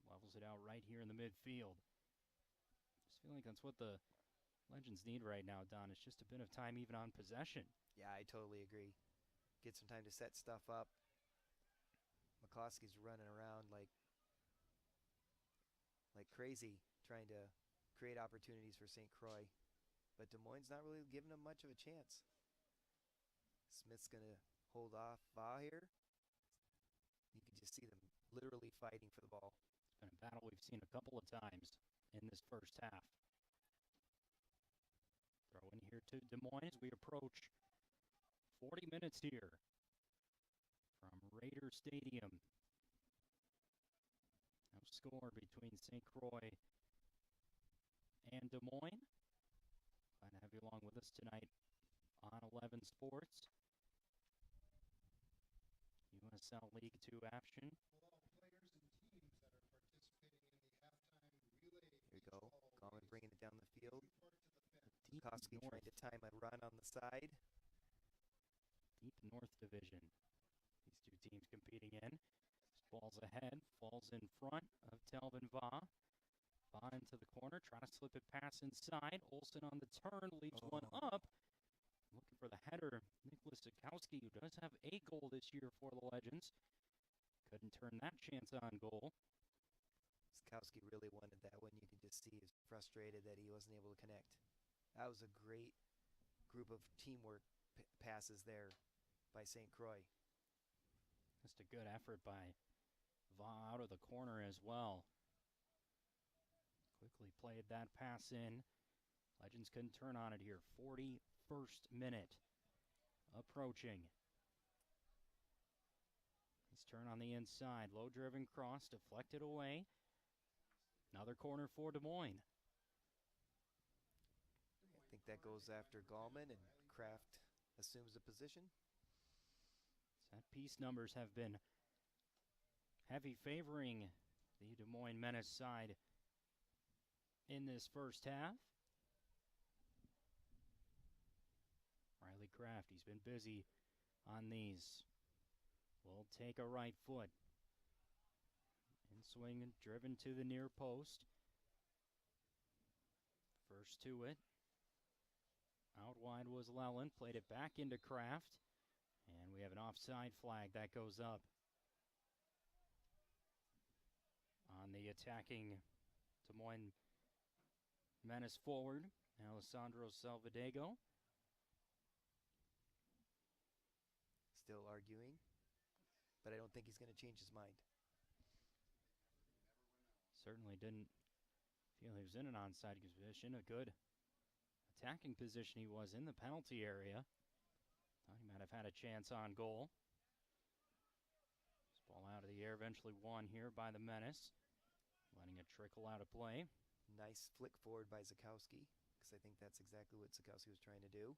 [SPEAKER 1] Levels it out right here in the midfield. Just feel like that's what the Legends need right now, Don. It's just a bit of time even on possession.
[SPEAKER 2] Yeah, I totally agree. Get some time to set stuff up. McCloskey's running around like crazy, trying to create opportunities for St. Croix. But Des Moines not really giving him much of a chance. Smith's going to hold off Va here. You can just see them literally fighting for the ball.
[SPEAKER 1] It's been a battle we've seen a couple of times in this first half. Throw in here to Des Moines as we approach 40 minutes here from Raider Stadium. No score between St. Croix and Des Moines. Glad to have you along with us tonight on 11 Sports. USL League Two action.
[SPEAKER 3] Players and teams that are participating in the halftime relay.
[SPEAKER 2] Here we go. Gallman bringing it down the field.
[SPEAKER 1] Deep
[SPEAKER 2] McCloskey
[SPEAKER 1] north.
[SPEAKER 2] trying to time a run on the side.
[SPEAKER 1] Deep North Division. These two teams competing in. Ball's ahead, falls in front of Telvin Va. Va into the corner, trying to slip it past inside. Olsen on the turn, leaves one up. Looking for the header, Nicholas Sikowski, who does have a goal this year for the Legends. Couldn't turn that chance on goal.
[SPEAKER 2] Sikowski really wanted that one. You can just see he's frustrated that he wasn't able to connect. That was a great group of teamwork passes there by St. Croix.
[SPEAKER 1] Just a good effort by Va out of the corner as well. Quickly played that pass in. Legends couldn't turn on it here. 41st minute approaching. He's turned on the inside. Low-driven cross, deflected away. Another corner for Des Moines.
[SPEAKER 2] I think that goes after Gallman, and Kraft assumes the position.
[SPEAKER 1] Set piece numbers have been heavy favoring the Des Moines Menace side in this first half. Riley Kraft, he's been busy on these. Will take a right foot. In swing and driven to the near post. First to it. Out wide was Lellen, played it back into Kraft. And we have an offside flag that goes up on the attacking Des Moines Menace forward, Alessandro Salvadego.
[SPEAKER 2] Still arguing, but I don't think he's going to change his mind.
[SPEAKER 1] Certainly didn't feel he was in an onside position. A good attacking position he was in the penalty area. Thought he might have had a chance on goal. This ball out of the air, eventually won here by the Menace. Letting it trickle out of play.
[SPEAKER 2] Nice flick forward by Sikowski, because I think that's exactly what Sikowski was trying to do.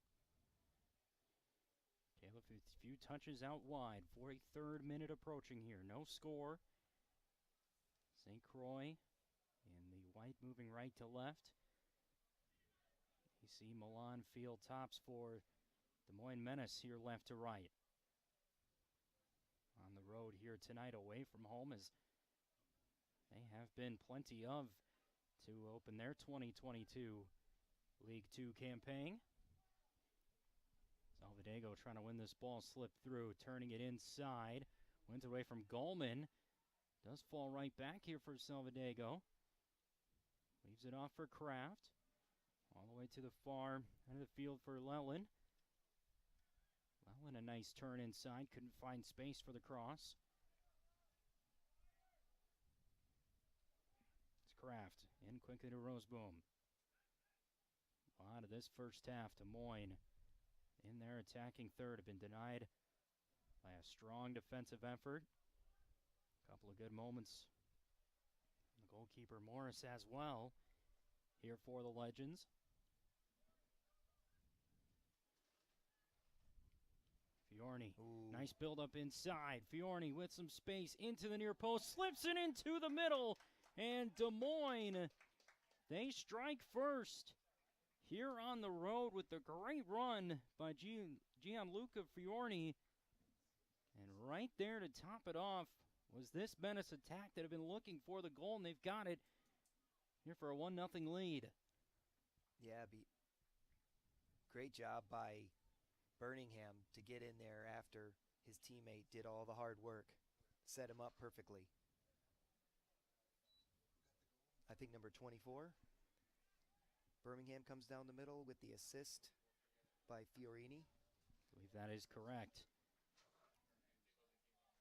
[SPEAKER 1] Caleb, a few touches out wide. 43rd minute approaching here. No score. St. Croix in the white moving right to left. You see Milan field tops for Des Moines Menace here left to right. On the road here tonight away from home, as they have been plenty of to open their 2022 League Two campaign. Salvadego trying to win this ball, slip through, turning it inside. Wins away from Goldman. Does fall right back here for Salvadego. Leaves it off for Kraft. All the way to the far end of the field for Lelin. Lelin a nice turn inside. Couldn't find space for the cross. It's Kraft in quickly to Roseboom. A lot of this first half, Des Moines in their attacking third have been denied by a strong defensive effort. A couple of good moments. The goalkeeper Morris as well here for the Legends. Fiorni, nice build up inside. Fiorni with some space into the near post, slips it into the middle, and Des Moines, they strike first here on the road with the great run by Gianluca Fiorni. And right there to top it off was this Menace attack that have been looking for the goal, and they've got it here for a 1-0 lead.
[SPEAKER 2] Yeah, great job by Birmingham to get in there after his teammate did all the hard work. Set him up perfectly. I think number 24. Birmingham comes down the middle with the assist by Fiorini.
[SPEAKER 1] I believe that is correct.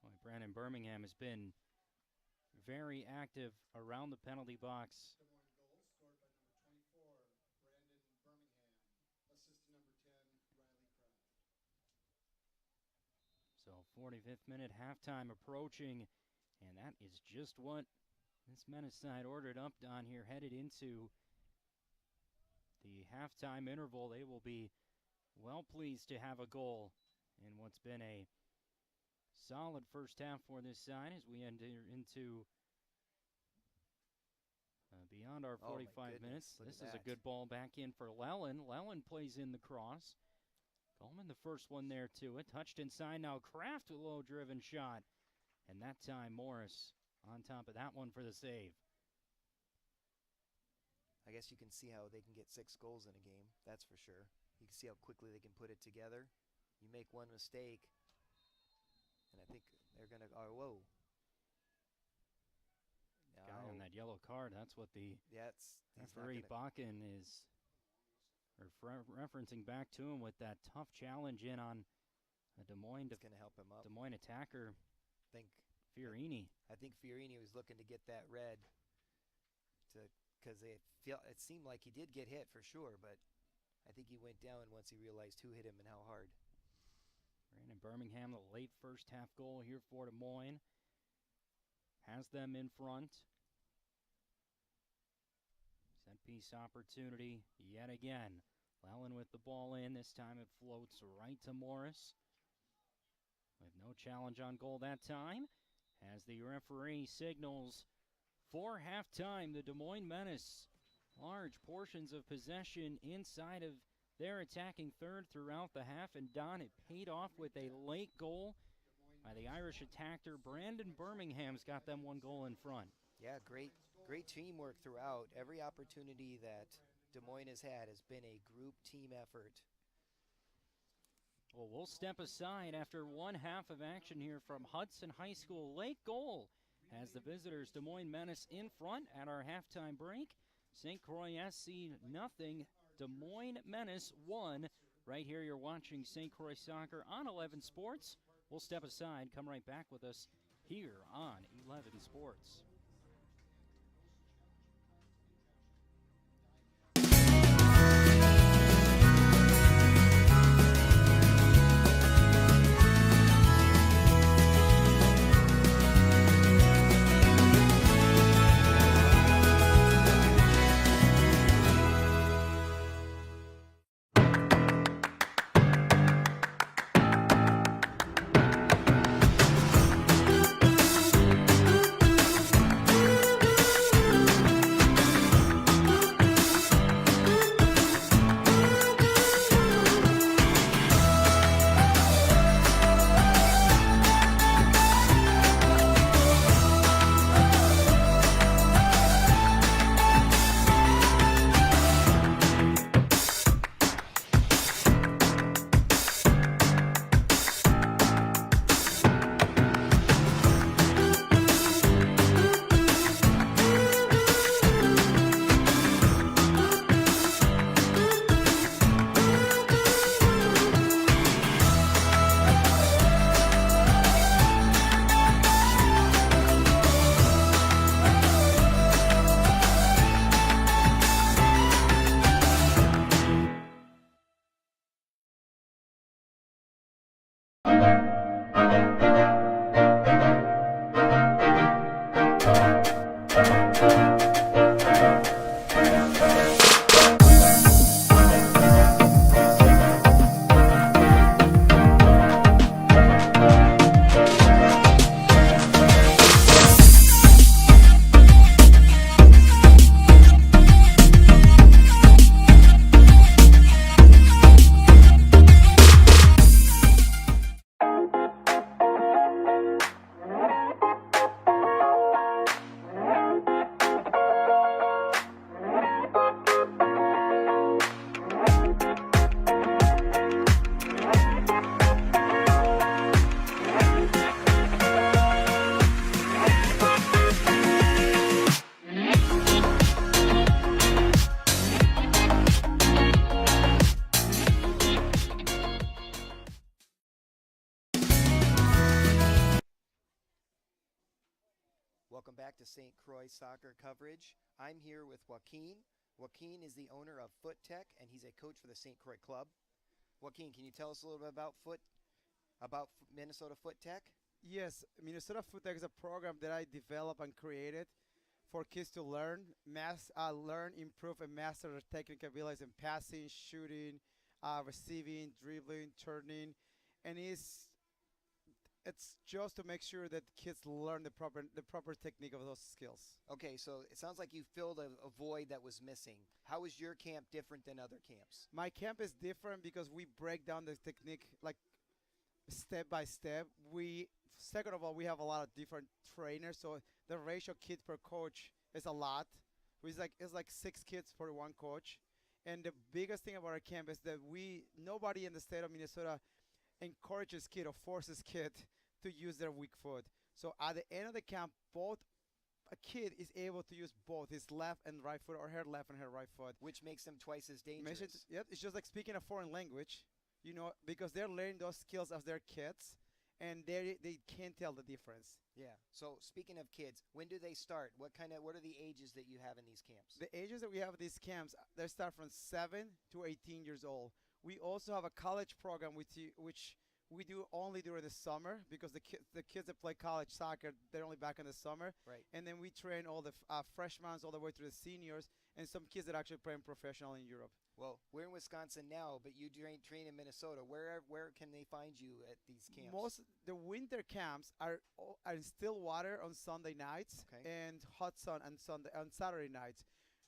[SPEAKER 1] Well, Brandon Birmingham has been very active around the penalty box.
[SPEAKER 3] Des Moines goal scored by number 24, Brandon Birmingham. Assist to number 10, Riley Kraft.
[SPEAKER 1] So 45th minute halftime approaching, and that is just what this Menace side ordered up on here, headed into the halftime interval. They will be well pleased to have a goal in what's been a solid first half for this side as we enter into beyond our 45 minutes. This is a good ball back in for Lelin. Lelin plays in the cross. Coleman the first one there to it. Touched inside now. Kraft with a low driven shot. And that time Morris on top of that one for the save.
[SPEAKER 2] I guess you can see how they can get 6 goals in a game. That's for sure. You can see how quickly they can put it together. You make one mistake, and I think they're going to, oh, whoa.
[SPEAKER 1] Guy on that yellow card, that's what the referee Bakken is referencing back to him with that tough challenge in on a Des Moines.
[SPEAKER 2] It's going to help him up.
[SPEAKER 1] Des Moines attacker, Fiorini.
[SPEAKER 2] I think Fiorini was looking to get that red because it seemed like he did get hit for sure, but I think he went down once he realized who hit him and how hard.
[SPEAKER 1] Brandon Birmingham, the late first half goal here for Des Moines, has them in front. Set piece opportunity yet again. Lelin with the ball in. This time it floats right to Morris. With no challenge on goal that time, as the referee signals for halftime, the Des Moines Menace, large portions of possession inside of their attacking third throughout the half, and Don, it paid off with a late goal by the Irish attacker. Brandon Birmingham's got them 1 goal in front.
[SPEAKER 2] Yeah, great teamwork throughout. Every opportunity that Des Moines has had has been a group team effort.
[SPEAKER 1] Well, we'll step aside after one half of action here from Hudson High School. Late goal as the visitors, Des Moines Menace, in front at our halftime break. St. Croix SC 0, Des Moines Menace 1. Right here you're watching St. Croix Soccer on 11 Sports. We'll step aside, come right back with us here on 11 Sports.
[SPEAKER 2] Welcome back to St. Croix soccer coverage. I'm here with Joaquin. Joaquin is the owner of Foot Tech, and he's a coach for the St. Croix club. Joaquin, can you tell us a little bit about Minnesota Foot Tech?
[SPEAKER 4] Yes, Minnesota Food Tech is a program that I developed and created for kids to learn, improve, and master their technical abilities in passing, shooting, receiving, dribbling, turning, and it's just to make sure that kids learn the proper technique of those skills.
[SPEAKER 2] Okay, so it sounds like you filled a void that was missing. How is your camp different than other camps?
[SPEAKER 4] My camp is different because we break down the technique like step by step. Second of all, we have a lot of different trainers, so the ratio kids per coach is a lot. It's like 6 kids for one coach. And the biggest thing about our camp is that nobody in the state of Minnesota encourages kid or forces kid to use their weak foot. So at the end of the camp, a kid is able to use both his left and right foot, or her left and her right foot.
[SPEAKER 2] Which makes them twice as dangerous.
[SPEAKER 4] Yep, it's just like speaking a foreign language, because they're learning those skills as they're kids, and they can't tell the difference.
[SPEAKER 2] Yeah. So speaking of kids, when do they start? What are the ages that you have in these camps?
[SPEAKER 4] The ages that we have at these camps, they start from 7 to 18 years old. We also have a college program which we do only during the summer, because the kids that play college soccer, they're only back in the summer.
[SPEAKER 2] Right.
[SPEAKER 4] And then we train all the freshmen all the way through the seniors, and some kids that actually play professional in Europe.
[SPEAKER 2] Well, we're in Wisconsin now, but you train in Minnesota. Where can they find you at these camps?
[SPEAKER 4] Most the winter camps are in Stillwater on Sunday nights,
[SPEAKER 2] Okay.
[SPEAKER 4] and Hudson on Saturday nights.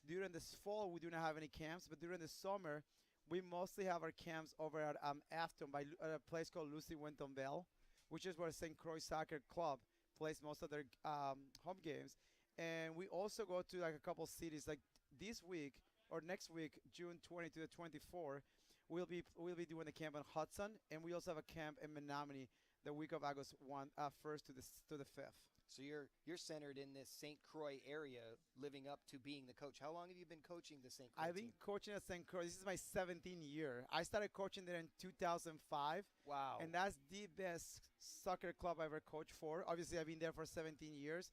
[SPEAKER 4] During this fall, we do not have any camps, but during the summer, we mostly have our camps over at Afton by a place called Lucy Winton Bell, which is where St. Croix Soccer Club plays most of their home games. And we also go to like a couple cities, like this week or next week, June 20 to the 24. We'll be doing a camp in Hudson, and we also have a camp in Menominee the week of August 1st to the 5th.
[SPEAKER 2] So you're centered in this St. Croix area, living up to being the coach. How long have you been coaching the St. Croix
[SPEAKER 4] I've been coaching at St. Croix. This is my 17th year. I started coaching there in 2005.
[SPEAKER 2] Wow.
[SPEAKER 4] And that's the best soccer club I ever coached for. Obviously, I've been there for 17 years.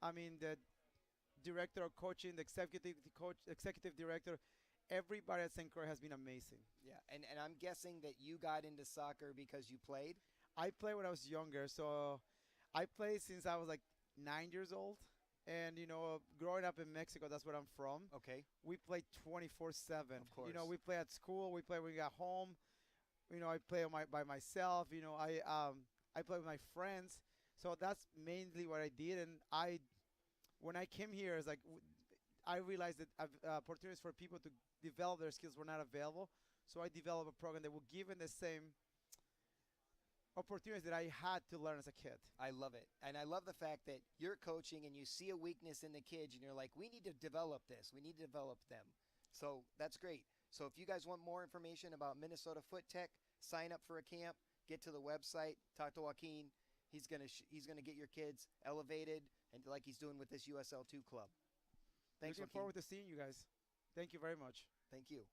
[SPEAKER 4] I mean, the director of coaching, the executive director, everybody at St. Croix has been amazing.
[SPEAKER 2] Yeah, and I'm guessing that you got into soccer because you played?
[SPEAKER 4] I played when I was younger, so I played since I was like 9 years old. And, growing up in Mexico, that's where I'm from.
[SPEAKER 2] Okay.
[SPEAKER 4] We played 24/7.
[SPEAKER 2] Of course.
[SPEAKER 4] We play at school. We play when we got home. I play by myself. I play with my friends. So that's mainly what I did. And when I came here, it's like I realized that opportunities for people to develop their skills were not available. So I developed a program that will give them the same opportunities that I had to learn as a kid.
[SPEAKER 2] I love it. And I love the fact that you're coaching and you see a weakness in the kids and you're like, we need to develop this. We need to develop them. So that's great. So if you guys want more information about Minnesota Foot Tech, sign up for a camp, get to the website, talk to Joaquin. He's gonna get your kids elevated, and like he's doing with this USL 2 club. Thanks,
[SPEAKER 4] Looking
[SPEAKER 2] Joaquin.
[SPEAKER 4] forward to seeing you guys. Thank you very much.
[SPEAKER 2] Thank you.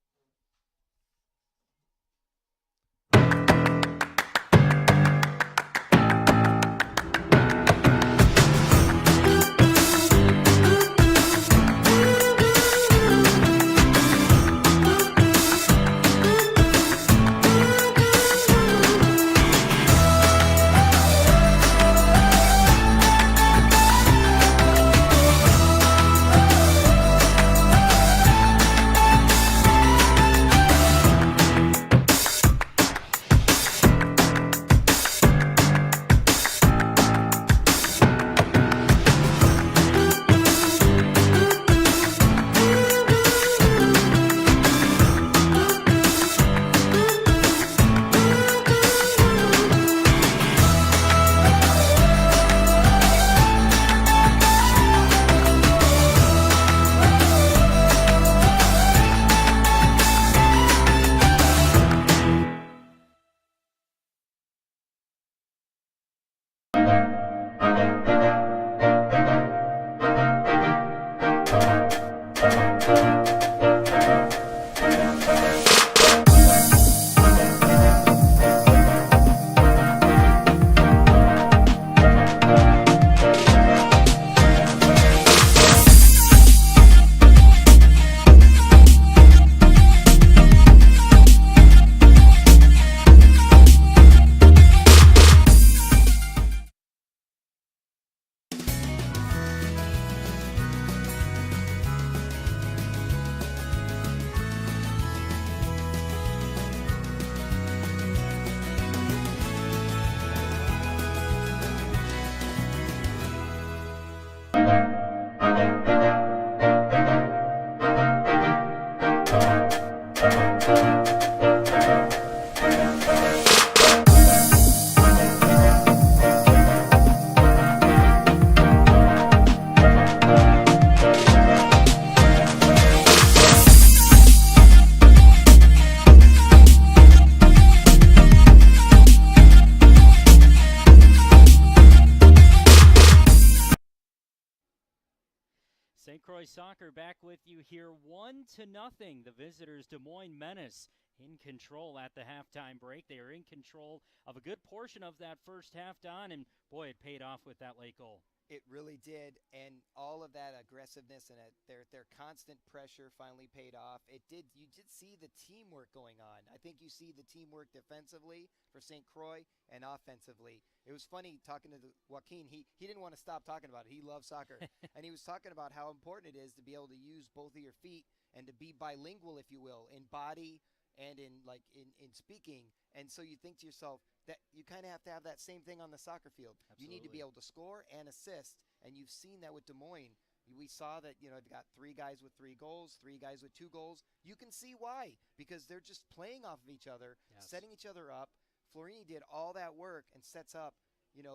[SPEAKER 1] Croix Soccer back with you here, 1-0. The visitors, Des Moines Menace, in control at the halftime break. They are in control of a good portion of that first half, Don, and boy, it paid off with that late goal.
[SPEAKER 2] It really did, and all of that aggressiveness and their constant pressure finally paid off. You did see the teamwork going on. I think you see the teamwork defensively for St. Croix and offensively. It was funny talking to Joaquin. He didn't want to stop talking about it. He loves soccer, and he was talking about how important it is to be able to use both of your feet and to be bilingual, if you will, in body and in speaking. And so you think to yourself that you kind of have to have that same thing on the soccer field.
[SPEAKER 1] Absolutely.
[SPEAKER 2] You need to be able to score and assist, and you've seen that with Des Moines. We saw that, they've got 3 guys with 3 goals, 3 guys with 2 goals. You can see why, because they're just playing off of each other, setting each other up. Florini did all that work and sets up,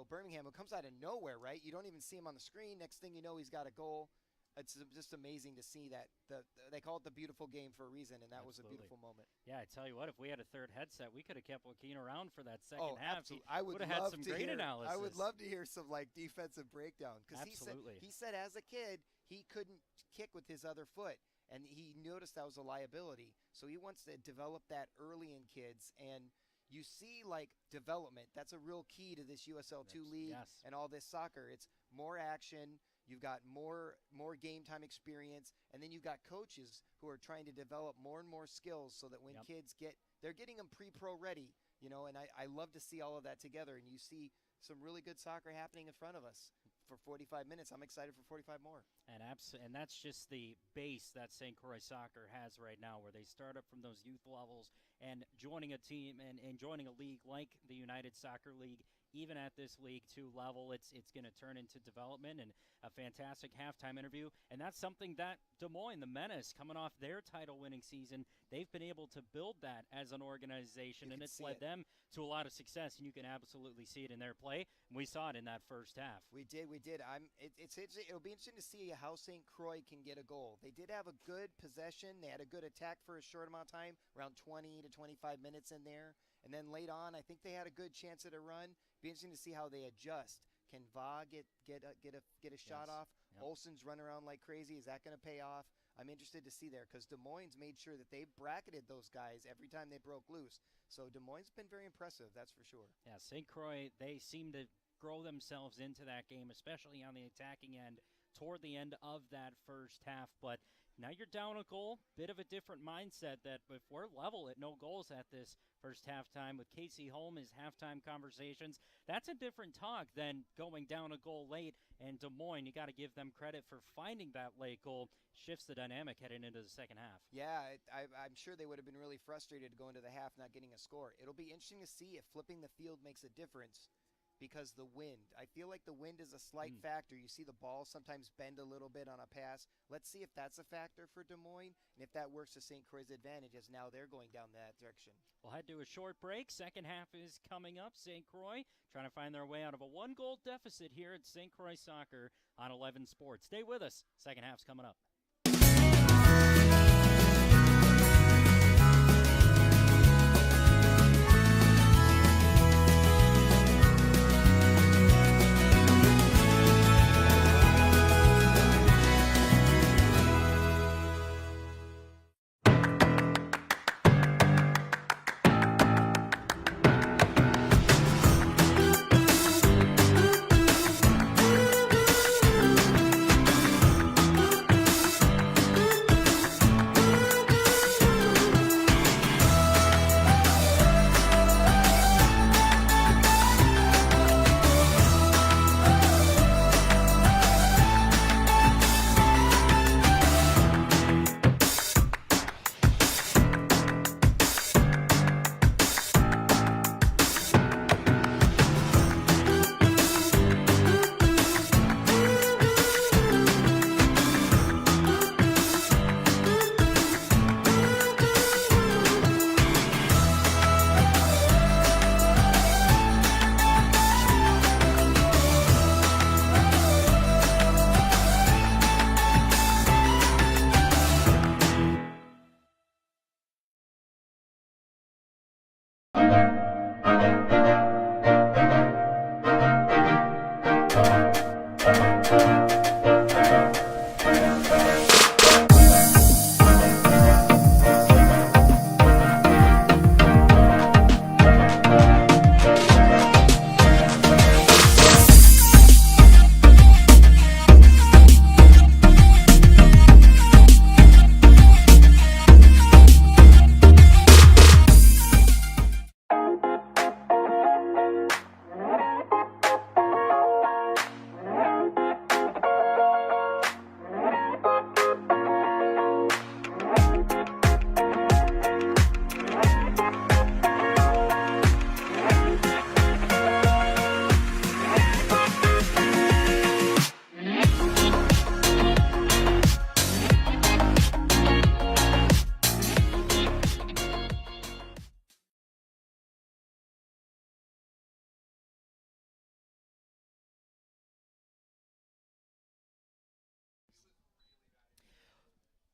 [SPEAKER 2] Birmingham, who comes out of nowhere, right? You don't even see him on the screen. Next thing you know, he's got a goal. It's just amazing to see that. They call it the beautiful game for a reason, and that was a beautiful moment.
[SPEAKER 1] Yeah, I tell you what, if we had a third headset, we could have kept Joaquin around for that second half.
[SPEAKER 2] Absolutely. I would
[SPEAKER 1] have
[SPEAKER 2] love
[SPEAKER 1] had some
[SPEAKER 2] to
[SPEAKER 1] great
[SPEAKER 2] hear,
[SPEAKER 1] analysis.
[SPEAKER 2] I would love to hear some defensive breakdown, because he said as a kid he couldn't kick with his other foot, and he noticed that was a liability. So he wants to develop that early in kids, and you see development. That's a real key to this USL 2 league and all this soccer. It's more action. You've got more game time experience, and then you've got coaches who are trying to develop more and more skills so that when kids they're getting them pre-pro ready, and I love to see all of that together, and you see some really good soccer happening in front of us for 45 minutes. I'm excited for 45 more.
[SPEAKER 1] And that's just the base that St. Croix Soccer has right now, where they start up from those youth levels and joining a team and joining a league like the United Soccer League. Even at this League Two level, it's going to turn into development and a fantastic halftime interview. And that's something that Des Moines, the Menace, coming off their title-winning season, they've been able to build that as an organization, and it's led them to a lot of success, and you can absolutely see it in their play. And we saw it in that first half.
[SPEAKER 2] We did. It'll be interesting to see how St. Croix can get a goal. They did have a good possession. They had a good attack for a short amount of time, around 20 to 25 minutes in there. And then late on, I think they had a good chance at a run. Be interesting to see how they adjust. Can Va get a shot off? Yep. Olsen's running around like crazy. Is that going to pay off? I'm interested to see there, because Des Moines made sure that they bracketed those guys every time they broke loose. So Des Moines has been very impressive, that's for sure.
[SPEAKER 1] Yeah, St. Croix, they seem to grow themselves into that game, especially on the attacking end toward the end of that first half. But now you're down a goal, bit of a different mindset that if we're level at no goals at this first halftime with Casey Holm, his halftime conversations, that's a different talk than going down a goal late. And Des Moines, you got to give them credit for finding that late goal. Shifts the dynamic heading into the second half.
[SPEAKER 2] Yeah, I'm sure they would have been really frustrated to go into the half not getting a score. It'll be interesting to see if flipping the field makes a difference, because the wind. I feel like the wind is a slight factor. You see the ball sometimes bend a little bit on a pass. Let's see if that's a factor for Des Moines, and if that works to St. Croix's advantage, as now they're going down that direction.
[SPEAKER 1] We'll head to a short break. Second half is coming up. St. Croix trying to find their way out of a 1-goal deficit here at St. Croix Soccer on 11 Sports. Stay with us. Second half's coming up.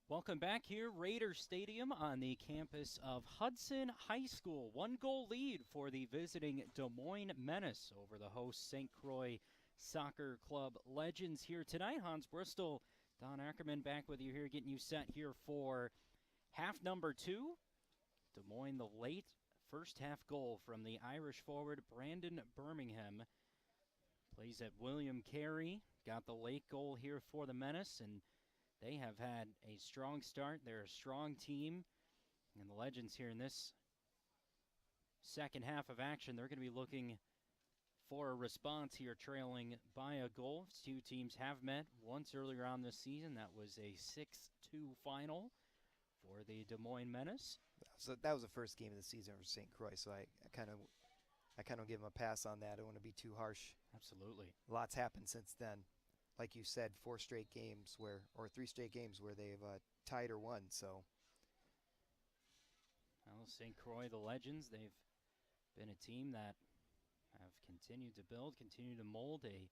[SPEAKER 1] Welcome back here, Raider Stadium on the campus of Hudson High School. 1-goal lead for the visiting Des Moines Menace over the host St. Croix Soccer Club Legends here tonight. Hans Bristol, Don Ackerman back with you here, getting you set here for half number 2. Des Moines, the late first half goal from the Irish forward Brandon Birmingham. Plays at William Carey, got the late goal here for the Menace, and they have had a strong start. They're a strong team. And the Legends here in this second half of action, they're going to be looking for a response here, trailing by a goal. Two teams have met once earlier on this season. That was a 6-2 final for the Des Moines Menace.
[SPEAKER 2] So that was the first game of the season for St. Croix, so I kind of give them a pass on that. I don't want to be too harsh.
[SPEAKER 1] Absolutely.
[SPEAKER 2] Lots happened since then. Like you said, 3 straight games where they've tied or won. So,
[SPEAKER 1] well, St. Croix, the Legends, they've been a team that have continued to build, continue to mold a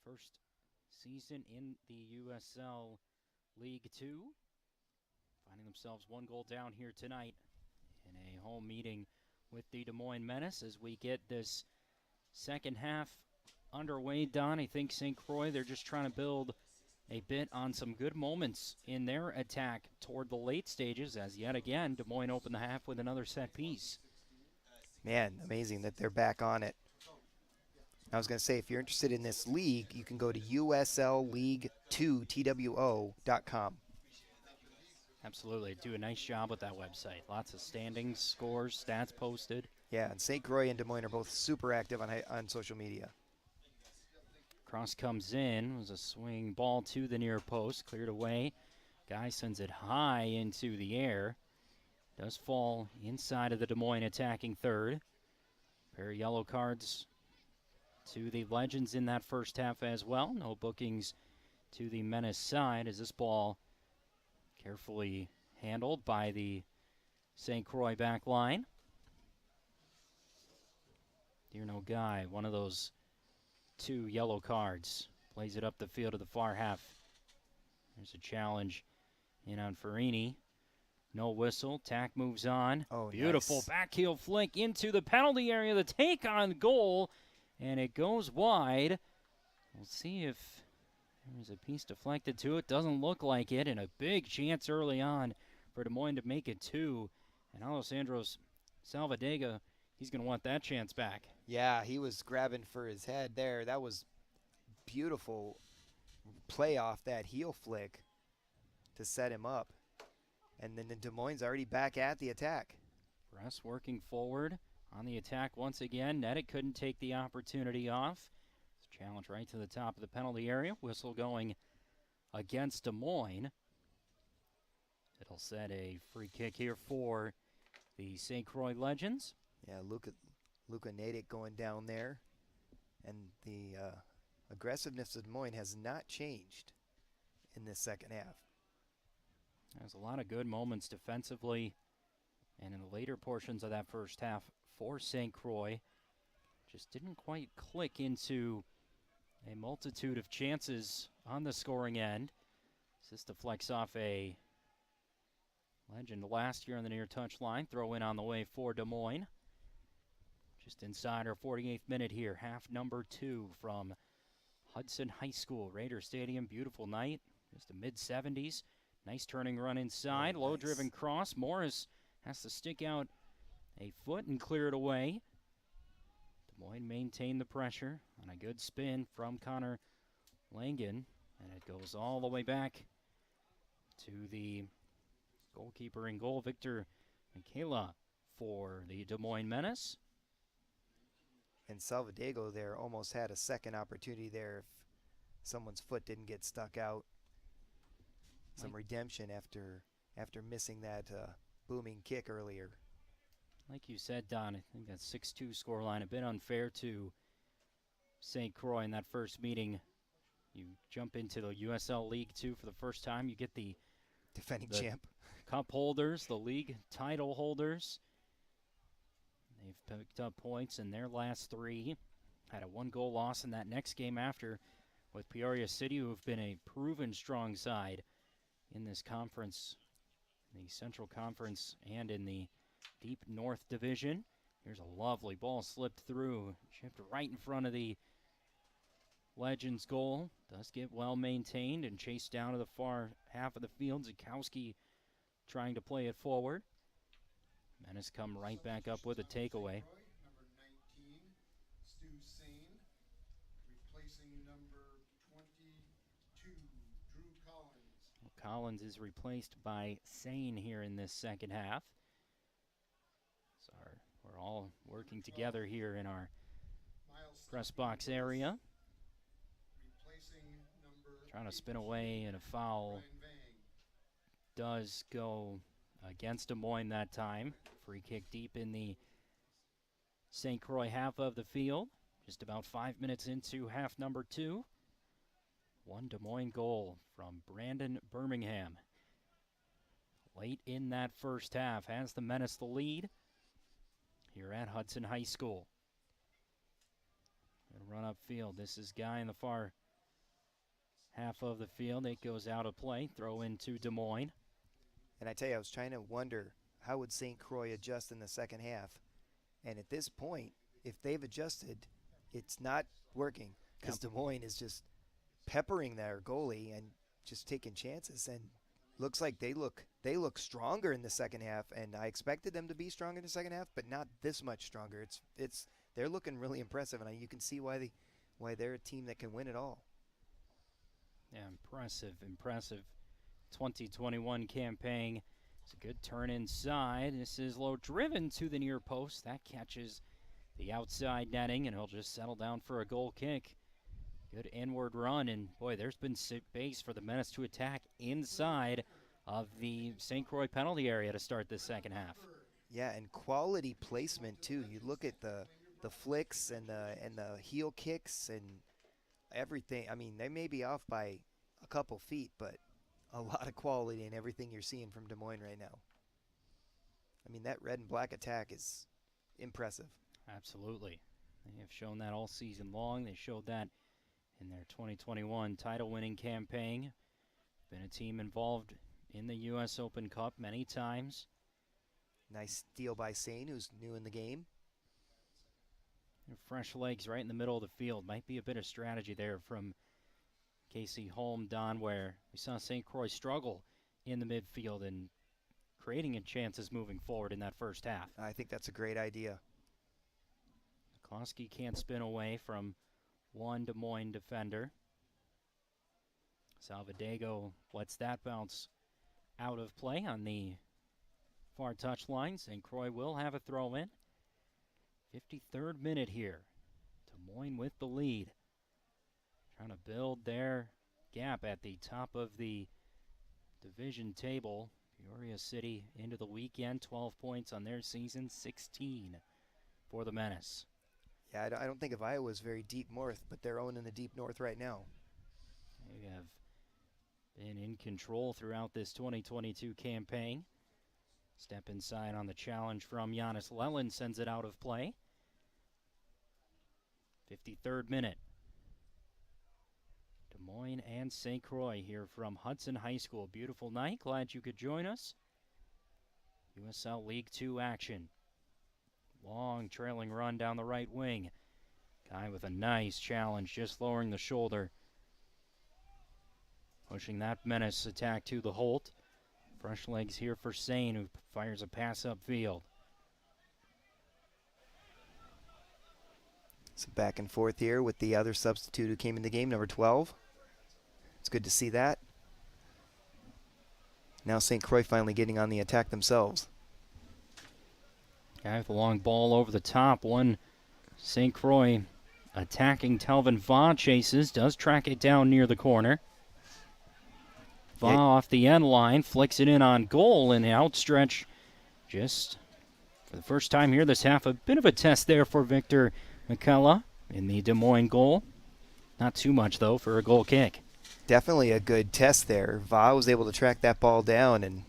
[SPEAKER 1] first season in the USL League Two, finding themselves 1 goal down here tonight in a home meeting with the Des Moines Menace as we get this second half underway. Don, I think St. Croix, they're just trying to build a bit on some good moments in their attack toward the late stages, as yet again Des Moines opened the half with another set piece.
[SPEAKER 2] Man, amazing that they're back on it. I was going to say, if you're interested in this league, you can go to USL League Two, TWO.com.
[SPEAKER 1] Absolutely. Do a nice job with that website. Lots of standings, scores, stats posted.
[SPEAKER 2] Yeah, and St. Croix and Des Moines are both super active on social media.
[SPEAKER 1] Cross comes in. It was a swing ball to the near post. Cleared away. Guy sends it high into the air. Does fall inside of the Des Moines attacking third. Pair of yellow cards to the Legends in that first half as well. No bookings to the Menace side as this ball carefully handled by the St. Croix back line. Dearno Guy, one of those 2 yellow cards, plays it up the field to the far half. There's a challenge in on Farini. No whistle. Tack moves on.
[SPEAKER 2] Oh,
[SPEAKER 1] beautiful
[SPEAKER 2] nice.
[SPEAKER 1] backheel flick into the penalty area. The take on goal, and it goes wide. We'll see if there's a piece deflected to it. Doesn't look like it, and a big chance early on for Des Moines to make it 2. And Alessandro's Salvadega, he's going to want that chance back.
[SPEAKER 2] Yeah, he was grabbing for his head there. That was beautiful play off that heel flick to set him up. And then Des Moines already back at the attack.
[SPEAKER 1] Press working forward on the attack once again. Nettic couldn't take the opportunity off. It's a challenge right to the top of the penalty area. Whistle going against Des Moines. It'll set a free kick here for the St. Croix Legends.
[SPEAKER 2] Yeah, Luka Natick going down there. And the aggressiveness of Des Moines has not changed in this second half.
[SPEAKER 1] There's a lot of good moments defensively and in the later portions of that first half for St. Croix. Just didn't quite click into a multitude of chances on the scoring end. This deflects off a Legend last year on the near touch line. Throw in on the way for Des Moines. Just inside our 48th minute here. Half number 2 from Hudson High School. Raider Stadium, beautiful night. Just a mid-70s. Nice turning run inside.
[SPEAKER 2] Oh,
[SPEAKER 1] low-driven
[SPEAKER 2] nice.
[SPEAKER 1] cross. Morris has to stick out a foot and clear it away. Des Moines maintained the pressure on a good spin from Connor Langen. And it goes all the way back to the goalkeeper in goal, Victor Michaela, for the Des Moines Menace.
[SPEAKER 2] And Salvadego there almost had a second opportunity there if someone's foot didn't get stuck out. Some redemption after missing that booming kick earlier.
[SPEAKER 1] Like you said, Don, I think that 6-2 scoreline a bit unfair to St. Croix in that first meeting. You jump into the USL League Two for the first time. You get the
[SPEAKER 2] Defending champ.
[SPEAKER 1] cup holders, the league title holders. They've picked up points in their last 3. Had a 1-goal loss in that next game after with Peoria City, who have been a proven strong side in this conference, the Central Conference, and in the Deep North Division. Here's a lovely ball slipped through, chipped right in front of the Legends goal. Does get well maintained and chased down to the far half of the field. Zukowski trying to play it forward. Menace come right back up with a takeaway.
[SPEAKER 3] Number 19, Stu Sane, replacing number 22, Drew Collins.
[SPEAKER 1] Collins is replaced by Sane here in this second half. So we're all working together here in our press box area. Trying to spin away, and a foul does go against Des Moines that time. Free kick deep in the St. Croix half of the field. Just about 5 minutes into half number 2. One Des Moines goal from Brandon Birmingham. Late in that first half has the Menace the lead here at Hudson High School. Gonna run upfield. This is Guy in the far half of the field. It goes out of play. Throw into Des Moines.
[SPEAKER 2] And I tell you, I was trying to wonder how would St. Croix adjust in the second half. And at this point, if they've adjusted, it's not working because Des Moines is just peppering their goalie and just taking chances. And looks like they look stronger in the second half. And I expected them to be stronger in the second half, but not this much stronger. They're looking really impressive, and you can see why they're a team that can win it all.
[SPEAKER 1] Yeah, impressive 2021 campaign. It's a good turn inside. This is low, driven to the near post. That catches the outside netting, and he'll just settle down for a goal kick. Good inward run, and boy, there's been space for the Menace to attack inside of the St. Croix penalty area to start this second half.
[SPEAKER 2] Yeah, and quality placement too. You look at the flicks and the heel kicks and everything. I mean, they may be off by a couple feet, but a lot of quality in everything you're seeing from Des Moines right now. I mean, that red and black attack is impressive.
[SPEAKER 1] Absolutely. They have shown that all season long. They showed that in their 2021 title-winning campaign. Been a team involved in the U.S. Open Cup many times.
[SPEAKER 2] Nice steal by Sane, who's new in the game.
[SPEAKER 1] Fresh legs right in the middle of the field. Might be a bit of strategy there from Casey Holm, Don, where we saw St. Croix struggle in the midfield and creating chances moving forward in that first half.
[SPEAKER 2] I think that's a great idea.
[SPEAKER 1] McCloskey can't spin away from one Des Moines defender. Salvadego lets that bounce out of play on the far touchline. St. Croix will have a throw in. 53rd minute here. Des Moines with the lead. Trying to build their gap at the top of the division table. Peoria City into the weekend, 12 points on their season, 16 for the Menace.
[SPEAKER 2] Yeah, I don't think of Iowa as very deep north, but they're owning the deep north right now.
[SPEAKER 1] They have been in control throughout this 2022 campaign. Step inside on the challenge from Giannis Lelin, sends it out of play. 53rd minute. Des Moines and St. Croix here from Hudson High School. Beautiful night. Glad you could join us. USL League Two action. Long trailing run down the right wing. Guy with a nice challenge, just lowering the shoulder. Pushing that Menace attack to the Holt. Fresh legs here for Sane, who fires a pass upfield.
[SPEAKER 2] Some back and forth here with the other substitute who came in the game, number 12. It's good to see that. Now St. Croix finally getting on the attack themselves.
[SPEAKER 1] Guy with the long ball over the top. One St. Croix attacking Telvin Vaugh chases, does track it down near the corner. Vaugh off the end line, flicks it in on goal, and outstretch just for the first time here this half. A bit of a test there for Victor McCullough in the Des Moines goal. Not too much, though, for a goal kick.
[SPEAKER 2] Definitely a good test there. Vaugh was able to track that ball down, and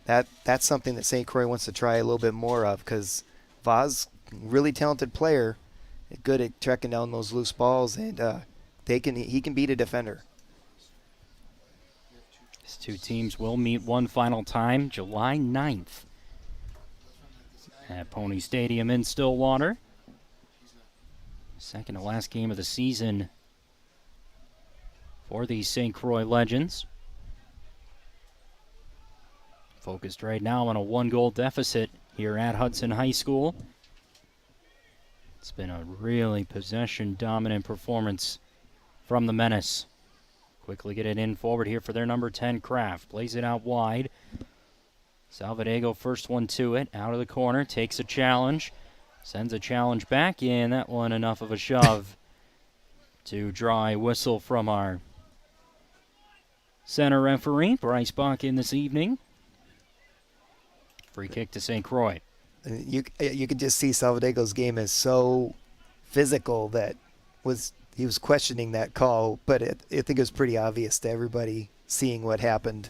[SPEAKER 2] that's something that St. Croix wants to try a little bit more of, because Vaugh's a really talented player, good at tracking down those loose balls, and he can beat a defender.
[SPEAKER 1] These two teams will meet one final time July 9th at Pony Stadium in Stillwater. Second to last game of the season for the St. Croix Legends. Focused right now on a 1-goal deficit here at Hudson High School. It's been a really possession-dominant performance from the Menace. Quickly get it in forward here for their number 10, Kraft. Plays it out wide. Salvadego first one to it. Out of the corner. Takes a challenge. Sends a challenge back in. That one enough of a shove to draw a whistle from our center referee, Bryce Bach, in this evening. Free kick to St. Croix.
[SPEAKER 2] You could just see Salvadego's game is so physical that he was questioning that call, but I think it was pretty obvious to everybody seeing what happened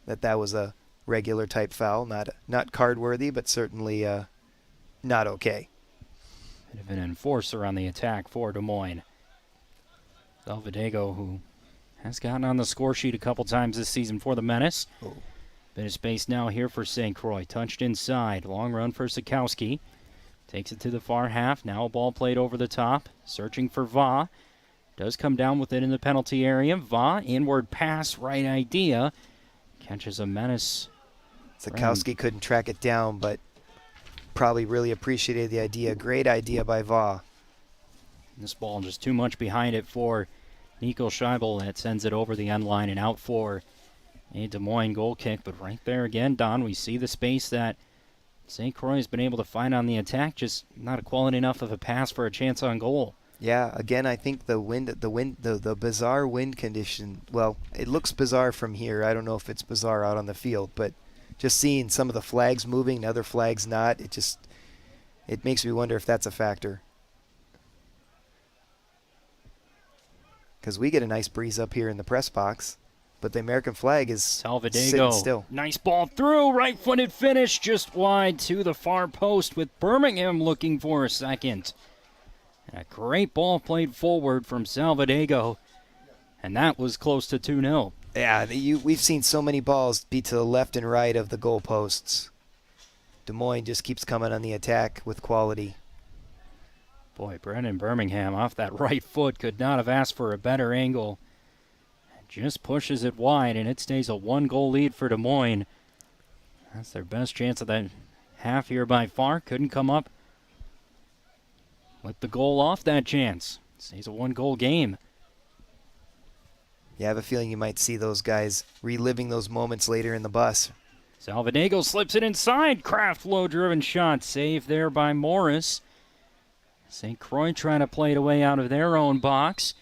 [SPEAKER 2] that was a regular type foul, not card worthy, but certainly not okay.
[SPEAKER 1] Bit of an enforcer on the attack for Des Moines. Salvadego, who has gotten on the score sheet a couple times this season for the Menace.
[SPEAKER 2] Oh.
[SPEAKER 1] Bit of space now here for St. Croix. Touched inside. Long run for Sikowski. Takes it to the far half. Now a ball played over the top. Searching for Va. Does come down with it in the penalty area. Va, inward pass, right idea. Catches a Menace.
[SPEAKER 2] Sikowski couldn't track it down, but probably really appreciated the idea. Great idea by Va.
[SPEAKER 1] This ball just too much behind it for Nico Scheibel. That sends it over the end line and out for a Des Moines goal kick. But right there again, Don, we see the space that St. Croix has been able to find on the attack, just not a quality enough of a pass for a chance on goal.
[SPEAKER 2] Yeah, again, I think the bizarre wind condition, well, it looks bizarre from here. I don't know if it's bizarre out on the field, but just seeing some of the flags moving and other flags not, it makes me wonder if that's a factor. Because we get a nice breeze up here in the press box, but the American flag is sitting still.
[SPEAKER 1] Nice ball through, right-footed finish, just wide to the far post with Birmingham looking for a second. And a great ball played forward from Salvadego, and that was close to 2-0.
[SPEAKER 2] Yeah, we've seen so many balls be to the left and right of the goalposts. Des Moines just keeps coming on the attack with quality.
[SPEAKER 1] Boy, Brendan Birmingham off that right foot could not have asked for a better angle. Just pushes it wide, and it stays a 1-goal lead for Des Moines. That's their best chance of that half here by far. Couldn't come up with the goal off that chance. Stays a 1-goal game.
[SPEAKER 2] Yeah, I have a feeling you might see those guys reliving those moments later in the bus.
[SPEAKER 1] Salvadego slips it inside. Kraft low-driven shot. Saved there by Morris. St. Croix trying to play it away out of their own box.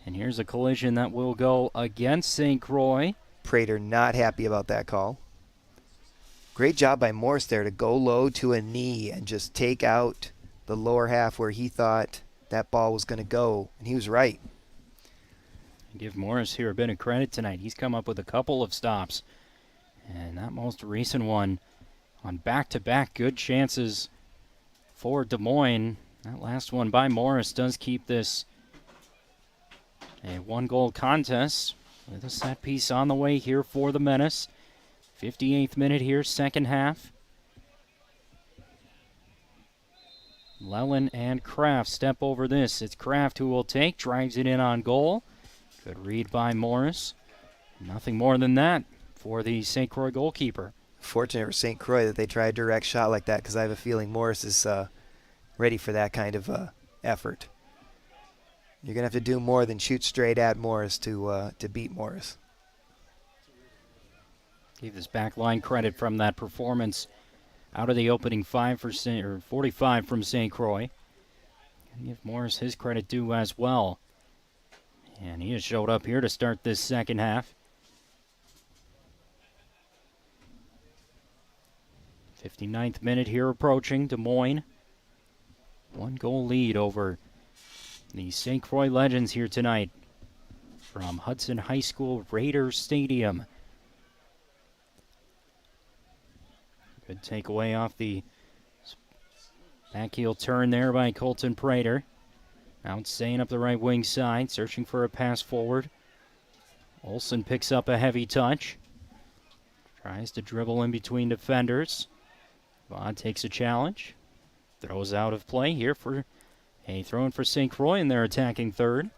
[SPEAKER 1] And here's a collision that will go against St. Croix.
[SPEAKER 2] Prater not happy about that call. Great job by Morris there to go low to a knee and just take out the lower half where he thought that ball was going to go. And he was right.
[SPEAKER 1] Give Morris here a bit of credit tonight. He's come up with a couple of stops. And that most recent one on back-to-back good chances for Des Moines. That last one by Morris does keep this a 1-goal contest with a set piece on the way here for the Menace. 58th minute here, second half. Lellen and Kraft step over this. It's Kraft who will take, drives it in on goal. Good read by Morris. Nothing more than that for the St. Croix goalkeeper.
[SPEAKER 2] Fortunate for St. Croix that they tried a direct shot like that, because I have a feeling Morris is ready for that kind of effort. You're going to have to do more than shoot straight at Morris to beat Morris.
[SPEAKER 1] Gave this back line credit from that performance out of the opening 45 from St. Croix. And give Morris his credit due as well. And he has showed up here to start this second half. 59th minute here approaching. Des Moines. 1-goal lead over the St. Croix Legends here tonight from Hudson High School Raiders Stadium. Good takeaway off the backheel turn there by Colton Prater. Out staying up the right wing side, searching for a pass forward. Olsen picks up a heavy touch. Tries to dribble in between defenders. Vaughn takes a challenge. Throws out of play here for a throw-in for St. Croix in their attacking third.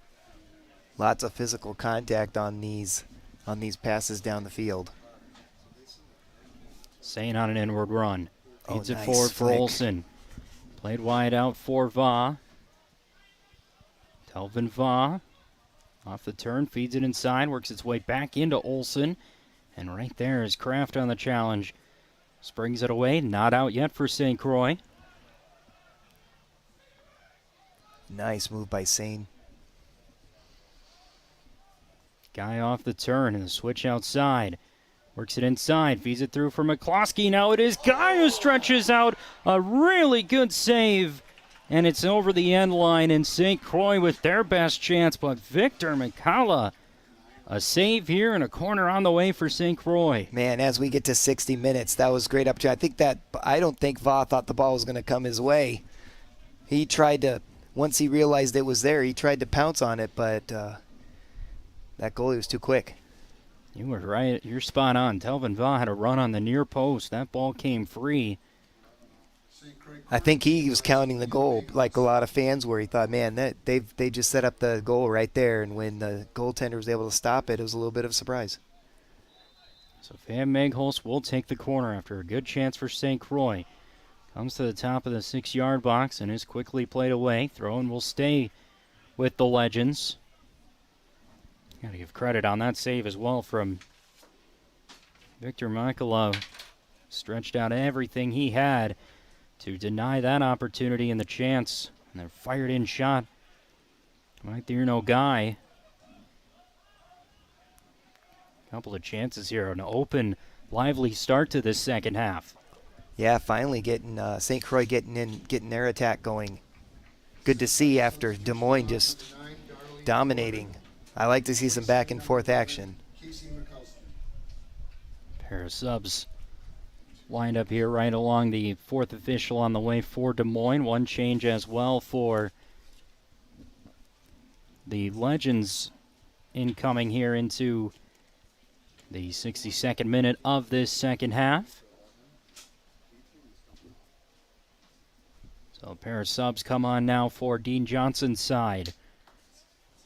[SPEAKER 2] Lots of physical contact on these passes down the field.
[SPEAKER 1] Sain on an inward run. Feeds it
[SPEAKER 2] nice
[SPEAKER 1] forward for
[SPEAKER 2] flick.
[SPEAKER 1] Olsen. Played wide out for Va. Telvin Va. Off the turn, feeds it inside, works its way back into Olsen. And right there is Kraft on the challenge. Springs it away, not out yet for St. Croix.
[SPEAKER 2] Nice move by Sane.
[SPEAKER 1] Guy off the turn and the switch outside. Works it inside, feeds it through for McCloskey. Now it is Guy who stretches out a really good save. And it's over the end line, and St. Croix with their best chance. But Victor McCalla, a save here and a corner on the way for St. Croix.
[SPEAKER 2] Man, as we get to 60 minutes, that was great opportunity. I don't think Va thought the ball was going to come his way. He tried to, once he realized it was there, he tried to pounce on it, but that goalie was too quick.
[SPEAKER 1] You were right. You're spot on. Telvin Va had a run on the near post. That ball came free.
[SPEAKER 2] I think he was counting the goal like a lot of fans were. He thought, man, that they just set up the goal right there, and when the goaltender was able to stop it, it was a little bit of a surprise.
[SPEAKER 1] So Van Megholz will take the corner after a good chance for St. Croix. Comes to the top of the 6-yard box and is quickly played away. Throw-in will stay with the Legends. Got to give credit on that save as well from Victor Michaelov. Stretched out everything he had to deny that opportunity and the chance. And their fired in shot. Right there, no Guy. Couple of chances here. An open, lively start to this second half.
[SPEAKER 2] Yeah, finally getting St. Croix getting their attack going. Good to see after Des Moines just dominating. I like to see some back and forth action.
[SPEAKER 1] Pair of subs lined up here right along the fourth official on the way for Des Moines. One change as well for the Legends incoming here into the 62nd minute of this second half. So a pair of subs come on now for Dean Johnson's side.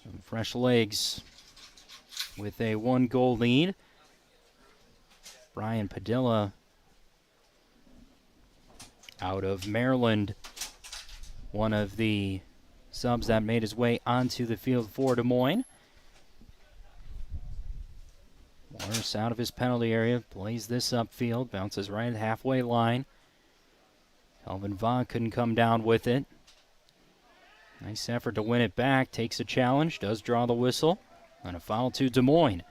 [SPEAKER 1] Some fresh legs with a 1-goal lead. Brian Padilla out of Maryland, one of the subs that made his way onto the field for Des Moines. Morris out of his penalty area, plays this upfield, bounces right at the halfway line. Elvin Vaughn couldn't come down with it. Nice effort to win it back, takes a challenge, does draw the whistle, and a foul to Des Moines.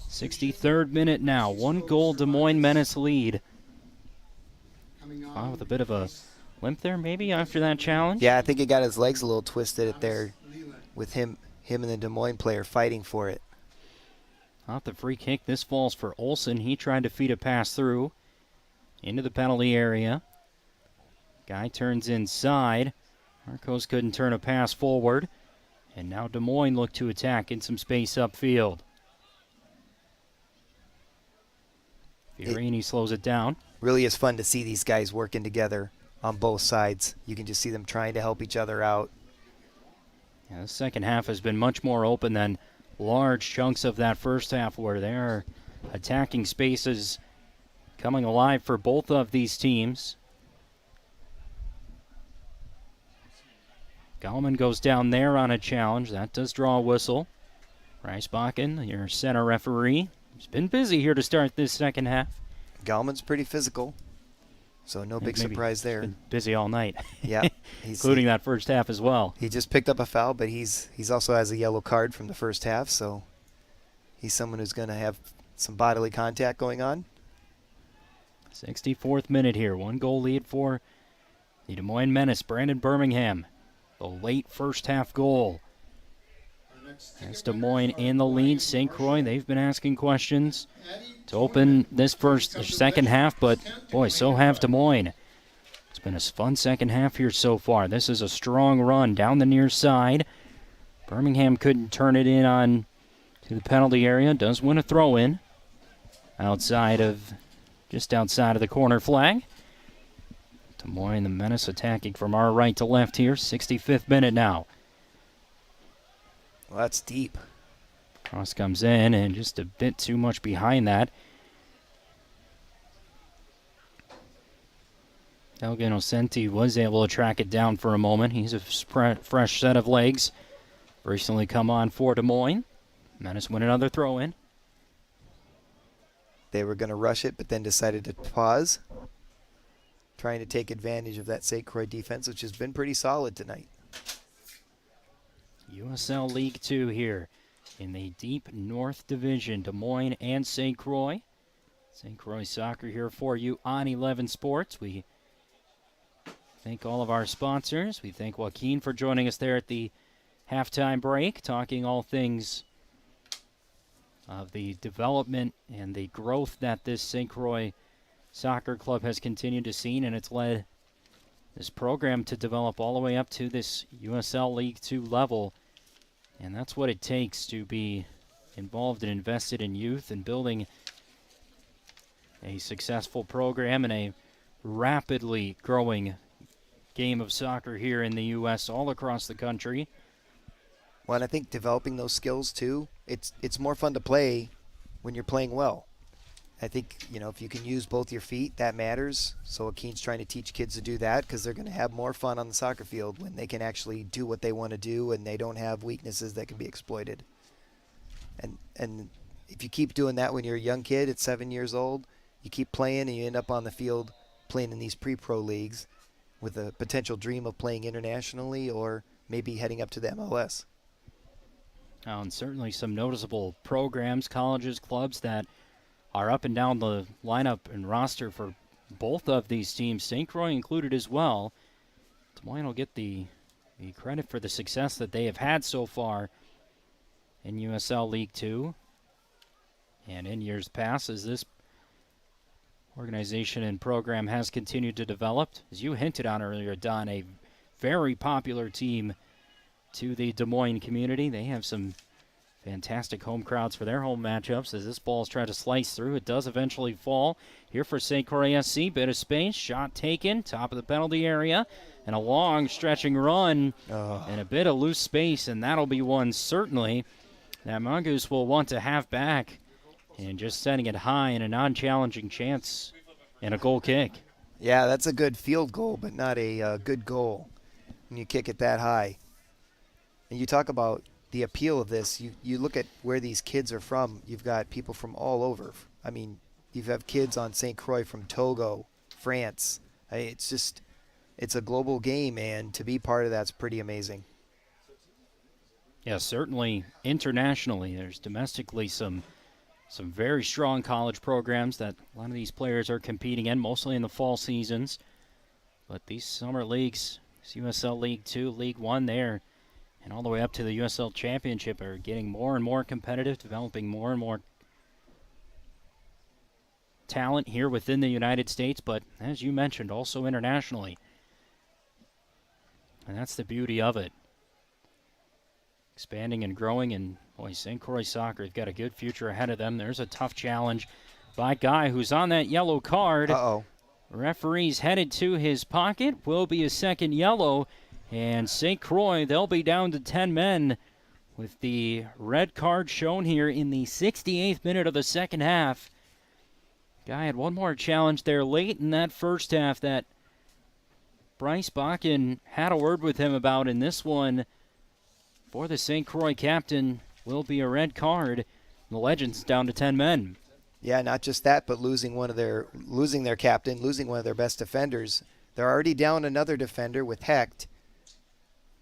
[SPEAKER 1] 63rd minute now, 1-goal Des Moines Menace lead. Wow, with a bit of a limp there maybe after that challenge.
[SPEAKER 2] Yeah, I think he got his legs a little twisted at there with him and the Des Moines player fighting for it.
[SPEAKER 1] Off the free kick, this falls for Olsen. He tried to feed a pass through into the penalty area. Guy turns inside. Marcos couldn't turn a pass forward. And now Des Moines look to attack in some space upfield. Fiorini slows it down.
[SPEAKER 2] Really is fun to see these guys working together on both sides. You can just see them trying to help each other out.
[SPEAKER 1] Yeah, the second half has been much more open than large chunks of that first half where they're attacking spaces coming alive for both of these teams. Gallman goes down there on a challenge. That does draw a whistle. Reisbakken, your center referee, has been busy here to start this second half.
[SPEAKER 2] Gallman's pretty physical, so no big surprise there.
[SPEAKER 1] Been busy all night.
[SPEAKER 2] Yeah,
[SPEAKER 1] including that first half as well.
[SPEAKER 2] He just picked up a foul, but he's also has a yellow card from the first half, so he's someone who's going to have some bodily contact going on.
[SPEAKER 1] 64th minute here, 1-goal lead for the Des Moines Menace, Brandon Birmingham. The late first half goal. That's Des Moines in the lead. St. Croix, they've been asking questions to open this second half, but boy, so have Des Moines. It's been a fun second half here so far. This is a strong run down the near side. Birmingham couldn't turn it in on to the penalty area. Does win a throw-in just outside of the corner flag. Des Moines, the Menace, attacking from our right to left here. 65th minute now.
[SPEAKER 2] Well, that's deep.
[SPEAKER 1] Cross comes in and just a bit too much behind that. Elgin Innocenti was able to track it down for a moment. He's a fresh set of legs. Recently come on for Des Moines. Menace win another throw-in.
[SPEAKER 2] They were going to rush it, but then decided to pause, trying to take advantage of that St. Croix defense, which has been pretty solid tonight.
[SPEAKER 1] USL League Two here in the deep North Division. Des Moines and St. Croix. St. Croix soccer here for you on 11 Sports. We thank all of our sponsors. We thank Joaquin for joining us there at the halftime break, talking all things of the development and the growth that this St. Croix soccer club has continued to see, and it's led this program to develop all the way up to this USL League Two level. And that's what it takes to be involved and invested in youth and building a successful program and a rapidly growing game of soccer here in the U.S. all across the country.
[SPEAKER 2] Well, and I think developing those skills too, it's more fun to play when you're playing well. I think, if you can use both your feet, that matters. So Joaquin's trying to teach kids to do that because they're going to have more fun on the soccer field when they can actually do what they want to do and they don't have weaknesses that can be exploited. And if you keep doing that when you're a young kid at 7 years old, you keep playing and you end up on the field playing in these pre-pro leagues with a potential dream of playing internationally or maybe heading up to the MLS.
[SPEAKER 1] And certainly some noticeable programs, colleges, clubs that are up and down the lineup and roster for both of these teams, St. Croix included as well. Des Moines will get the credit for the success that they have had so far in USL League Two and in years past as this organization and program has continued to develop. As you hinted on earlier, Don, a very popular team to the Des Moines community. They have some fantastic home crowds for their home matchups as this ball is trying to slice through. It does eventually fall. Here for St. Croix SC, bit of space, shot taken, top of the penalty area, and a long stretching run, and a bit of loose space, and that'll be one certainly that Mongoose will want to have back, and just setting it high in a non-challenging chance and a goal kick.
[SPEAKER 2] Yeah, that's a good field goal, but not a good goal when you kick it that high. And you talk about the appeal of this. You look at where these kids are from. You've got people from all over. I mean, you have kids on St. Croix from Togo, France. It's a global game, and to be part of that's pretty amazing.
[SPEAKER 1] Yeah, certainly internationally. There's domestically some very strong college programs that a lot of these players are competing in, mostly in the fall seasons. But these summer leagues, this USL League Two, League One there, and all the way up to the USL Championship are getting more and more competitive, developing more and more talent here within the United States, but as you mentioned, also internationally. And that's the beauty of it. Expanding and growing, and boy, St. Croix soccer has got a good future ahead of them. There's a tough challenge by Guy, who's on that yellow card.
[SPEAKER 2] Uh-oh.
[SPEAKER 1] Referee's headed to his pocket. Will be a second yellow. And St. Croix, they'll be down to 10 men with the red card shown here in the 68th minute of the second half. Guy had one more challenge there late in that first half that Bryce Bakken had a word with him about. In this one, for the St. Croix captain, will be a red card. The Legends down to 10 men.
[SPEAKER 2] Yeah, not just that, but losing their captain, losing one of their best defenders. They're already down another defender with Hecht.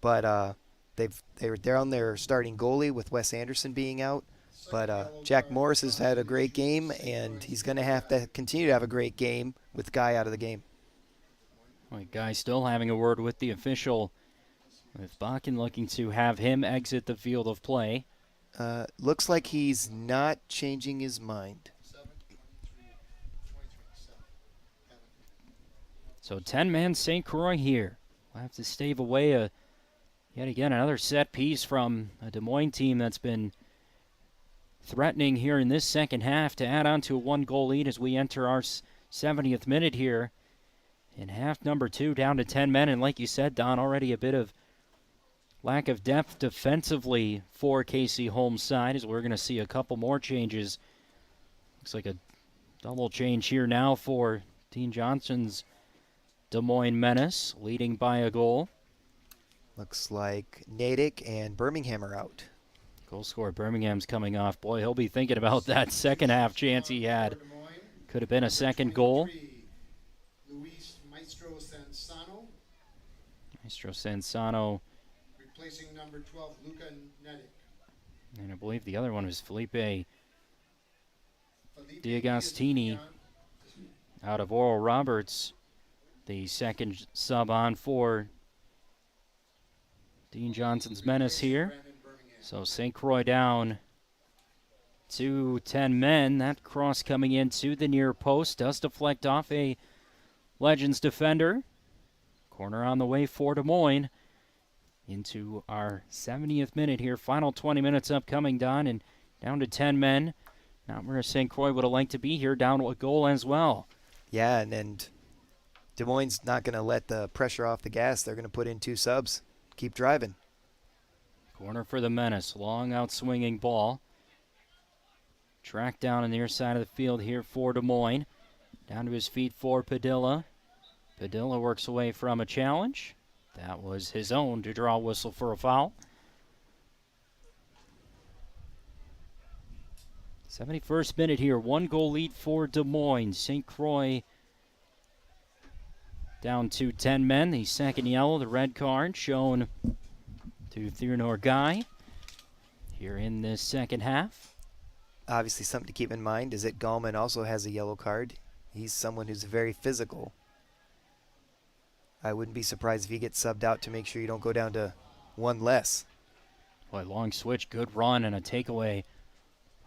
[SPEAKER 2] But they're down their starting goalie with Wes Anderson being out. But Jack Morris has had a great game, and he's going to have to continue to have a great game with Guy out of the game.
[SPEAKER 1] Well, Guy still having a word with the official, with Bakken looking to have him exit the field of play.
[SPEAKER 2] Looks like he's not changing his mind.
[SPEAKER 1] So 10-man St. Croix here. We'll have to stave away a Yet again, another set piece from a Des Moines team that's been threatening here in this second half to add on to a 1-goal lead as we enter our 70th minute here. In half number 2, down to 10 men. And like you said, Don, already a bit of lack of depth defensively for Casey Holmes' side, as we're going to see a couple more changes. Looks like a double change here now for Dean Johnson's Des Moines Menace, leading by a goal.
[SPEAKER 2] Looks like Natick and Birmingham are out.
[SPEAKER 1] Goal scorer Birmingham's coming off. Boy, he'll be thinking about that second half chance he had. Could have been a second goal.
[SPEAKER 3] Luis Maestro Sansano.
[SPEAKER 1] Maestro Sansano.
[SPEAKER 3] Replacing number 12, Luca Nedic.
[SPEAKER 1] And I believe the other one was Felipe
[SPEAKER 3] Felipe
[SPEAKER 1] D'Agostini out of Oral Roberts. The second sub on for Dean Johnson's Menace here. So St. Croix down to 10 men. That cross coming into the near post does deflect off a Legends defender. Corner on the way for Des Moines. Into our 70th minute here. Final 20 minutes upcoming, Don, and down to 10 men. Not where St. Croix would have liked to be here, down a goal as well.
[SPEAKER 2] Yeah, and Des Moines not going to let the pressure off the gas. They're going to put in 2 subs. Keep driving.
[SPEAKER 1] Corner for the Menace. Long out swinging ball. Track down on the near side of the field here for Des Moines. Down to his feet for Padilla. Padilla works away from a challenge. That was his own to draw a whistle for a foul. 71st minute here. 1-goal lead for Des Moines. St. Croix down to 10 men. The second yellow, the red card, shown to Theodore Guy here in this second half.
[SPEAKER 2] Obviously, something to keep in mind is that Gallman also has a yellow card. He's someone who's very physical. I wouldn't be surprised if he gets subbed out to make sure you don't go down to 1 less.
[SPEAKER 1] Boy, long switch, good run, and a takeaway.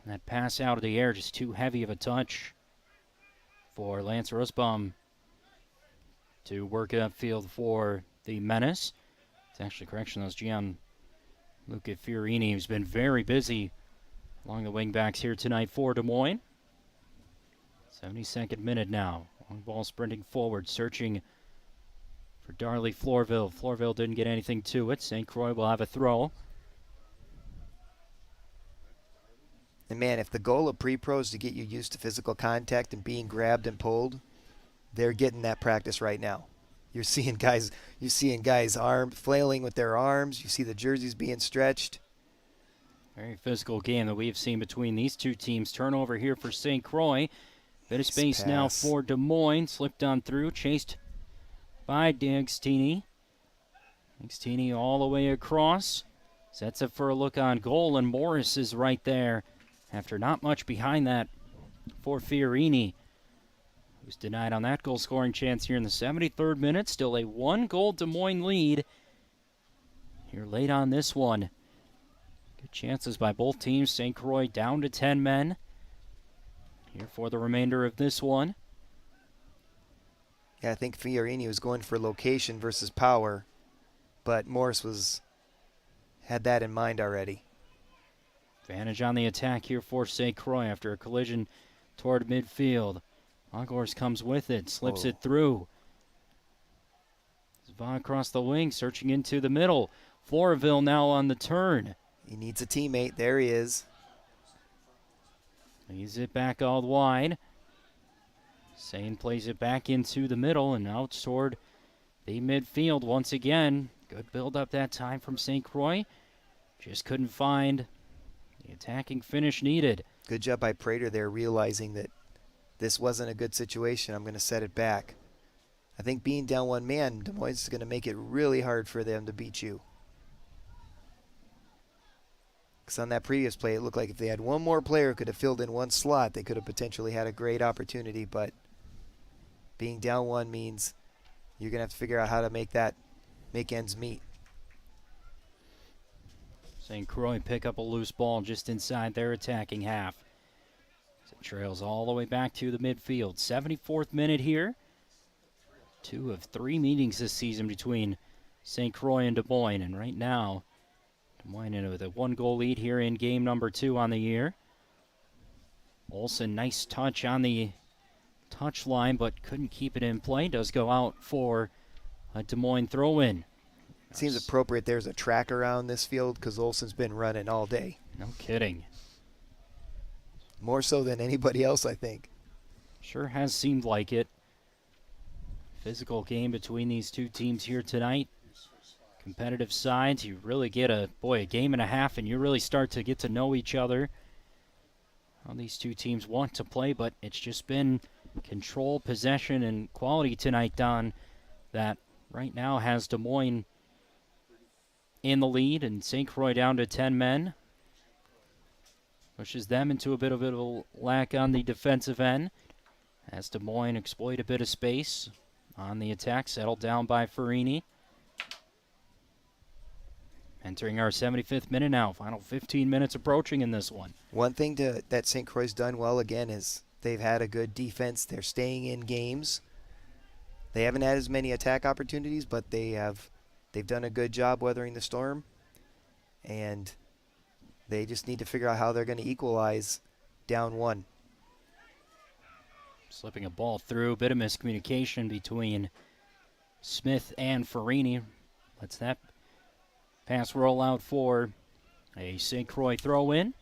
[SPEAKER 1] That pass out of the air, just too heavy of a touch for Lance Rosbaum to work it upfield for the Menace. It's actually, correction, that was Gianluca Fiorini, who's been very busy along the wingbacks here tonight for Des Moines. 72nd minute now. Long ball sprinting forward, searching for Darley Flourville. Flourville didn't get anything to it. St. Croix will have a throw.
[SPEAKER 2] And man, if the goal of pre-pro is to get you used to physical contact and being grabbed and pulled, they're getting that practice right now. You're seeing guys arms flailing with their arms. You see the jerseys being stretched.
[SPEAKER 1] Very physical game that we've seen between these two teams. Turnover here for St. Croix. Bit of space now for Des Moines. Slipped on through, chased by D'Agostini. D'Agostini all the way across. Sets up for a look on goal, and Morris is right there after not much behind that for Fiorini, who's denied on that goal-scoring chance here in the 73rd minute. Still a 1-goal Des Moines lead here late on this one. Good chances by both teams. St. Croix down to 10 men here for the remainder of this one.
[SPEAKER 2] Yeah, I think Fiorini was going for location versus power, but Morris had that in mind already.
[SPEAKER 1] Advantage on the attack here for St. Croix after a collision toward midfield. Lagors comes with it, slips it through. Zvon across the wing, searching into the middle. Flourville now on the turn.
[SPEAKER 2] He needs a teammate. There he is.
[SPEAKER 1] Leaves it back out wide. Sane plays it back into the middle and out toward the midfield once again. Good build up that time from St. Croix. Just couldn't find the attacking finish needed.
[SPEAKER 2] Good job by Prater there, realizing that this wasn't a good situation. I'm going to set it back. I think being down 1 man, Des Moines is going to make it really hard for them to beat you. Because on that previous play, it looked like if they had 1 more player who could have filled in 1 slot, they could have potentially had a great opportunity. But being down 1 means you're going to have to figure out how to make ends meet.
[SPEAKER 1] St. Croix pick up a loose ball just inside their attacking half. So it trails all the way back to the midfield. 74th minute here. 2 of 3 meetings this season between St. Croix and Des Moines. And right now, Des Moines with a 1-goal lead here in game number 2 on the year. Olsen, nice touch on the touch line, but couldn't keep it in play. Does go out for a Des Moines throw-in.
[SPEAKER 2] Seems appropriate there's a track around this field because Olsen's been running all day.
[SPEAKER 1] No kidding.
[SPEAKER 2] More so than anybody else, I think.
[SPEAKER 1] Sure has seemed like it. Physical game between these two teams here tonight. Competitive sides. You really get a game and a half, and you really start to get to know each other. How these two teams want to play, but it's just been control, possession, and quality tonight, Don, that right now has Des Moines in the lead, and St. Croix down to 10 men. Pushes them into a bit of a lack on the defensive end, as Des Moines exploit a bit of space on the attack, settled down by Farini. Entering our 75th minute now, final 15 minutes approaching in this one.
[SPEAKER 2] One thing that St. Croix's done well again is they've had a good defense. They're staying in games. They haven't had as many attack opportunities, but they've done a good job weathering the storm, and they just need to figure out how they're going to equalize down 1.
[SPEAKER 1] Slipping a ball through, bit of miscommunication between Smith and Farini. Lets that pass roll out for a St. Croix throw-in.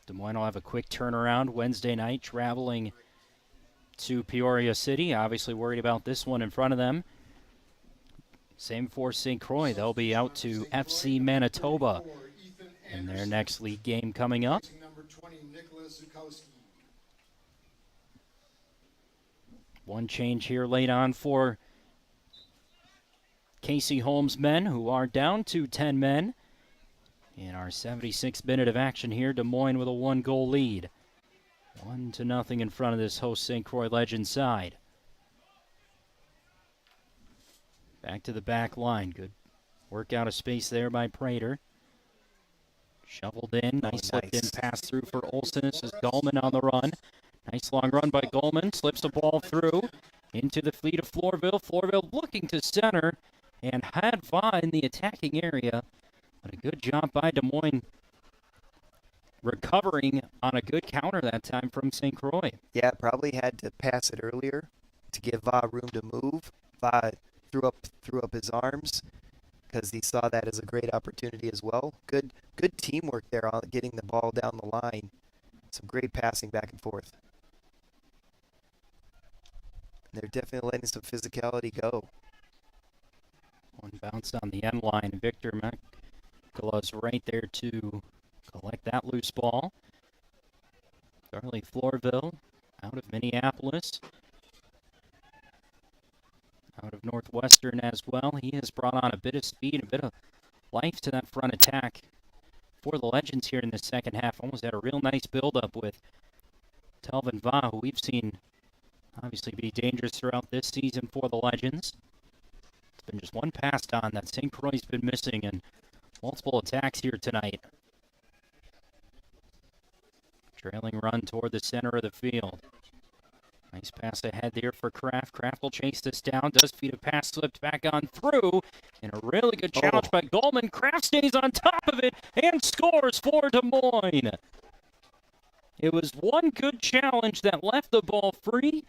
[SPEAKER 1] Des Moines will have a quick turnaround Wednesday night, traveling to Peoria City. Obviously worried about this one in front of them. Same for St. Croix. They'll be out to FC Manitoba in their next league game coming up. One change here late on for Casey Holmes' men, who are down to 10 men. In our 76th minute of action here, Des Moines with a 1-goal lead. 1-0 in front of this host St. Croix Legends side. Back to the back line. Good work out of space there by Prater. Shoveled in. Nice slipped in pass through for Olsen. This is Goldman on the run. Nice long run by Goldman. Slips the ball through into the fleet of Flourville. Flourville looking to center and had Va in the attacking area. But a good job by Des Moines recovering on a good counter that time from St. Croix.
[SPEAKER 2] Yeah, probably had to pass it earlier to give Va room to move. Va threw up his arms because he saw that as a great opportunity as well. Good teamwork there on getting the ball down the line. Some great passing back and forth. They're definitely letting some physicality go.
[SPEAKER 1] One bounce on the end line. Victor Makala's right there to collect that loose ball. Charlie Flourville out of Minneapolis. Out of Northwestern as well. He has brought on a bit of speed, a bit of life to that front attack for the Legends here in the second half. Almost had a real nice build-up with Telvin Va, who we've seen obviously be dangerous throughout this season for the Legends. It's been just one pass on that St. Croix's been missing, and multiple attacks here tonight. Trailing run toward the center of the field. Nice pass ahead there for Kraft. Kraft will chase this down. Does feed a pass, slipped back on through. And a really good challenge by Goldman. Kraft stays on top of it and scores for Des Moines. It was one good challenge that left the ball free.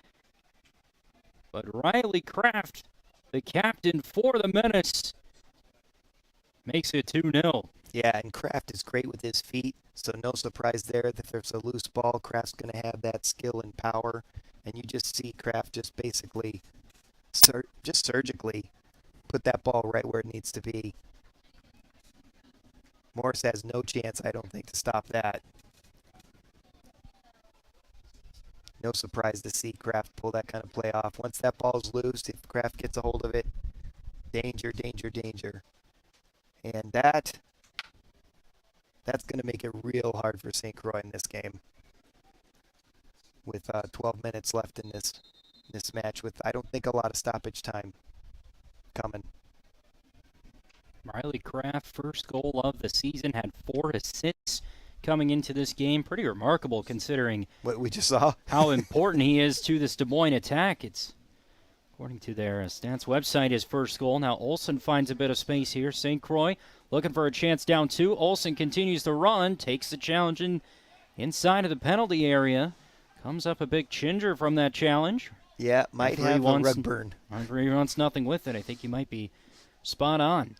[SPEAKER 1] But Riley Kraft, the captain for the Menace, makes it 2-0.
[SPEAKER 2] Yeah, and Kraft is great with his feet, so no surprise there that if there's a loose ball, Kraft's going to have that skill and power. And you just see Kraft just basically, just surgically put that ball right where it needs to be. Morris has no chance, I don't think, to stop that. No surprise to see Kraft pull that kind of play off. Once that ball's loose, if Kraft gets a hold of it, danger, danger, danger. And that's going to make it real hard for St. Croix in this game. With 12 minutes left in this match, with I don't think a lot of stoppage time coming.
[SPEAKER 1] Riley Kraft, first goal of the season, had 4 assists coming into this game. Pretty remarkable considering
[SPEAKER 2] what we just saw.
[SPEAKER 1] how important he is to this Des Moines attack. It's According to their stats website, his first goal. Now Olsen finds a bit of space here. St. Croix looking for a chance down 2. Olsen continues to run, takes the challenge inside of the penalty area. Comes up a big chinger from that challenge.
[SPEAKER 2] Yeah, might have a rug burn.
[SPEAKER 1] Referee wants nothing with it. I think he might be spot on.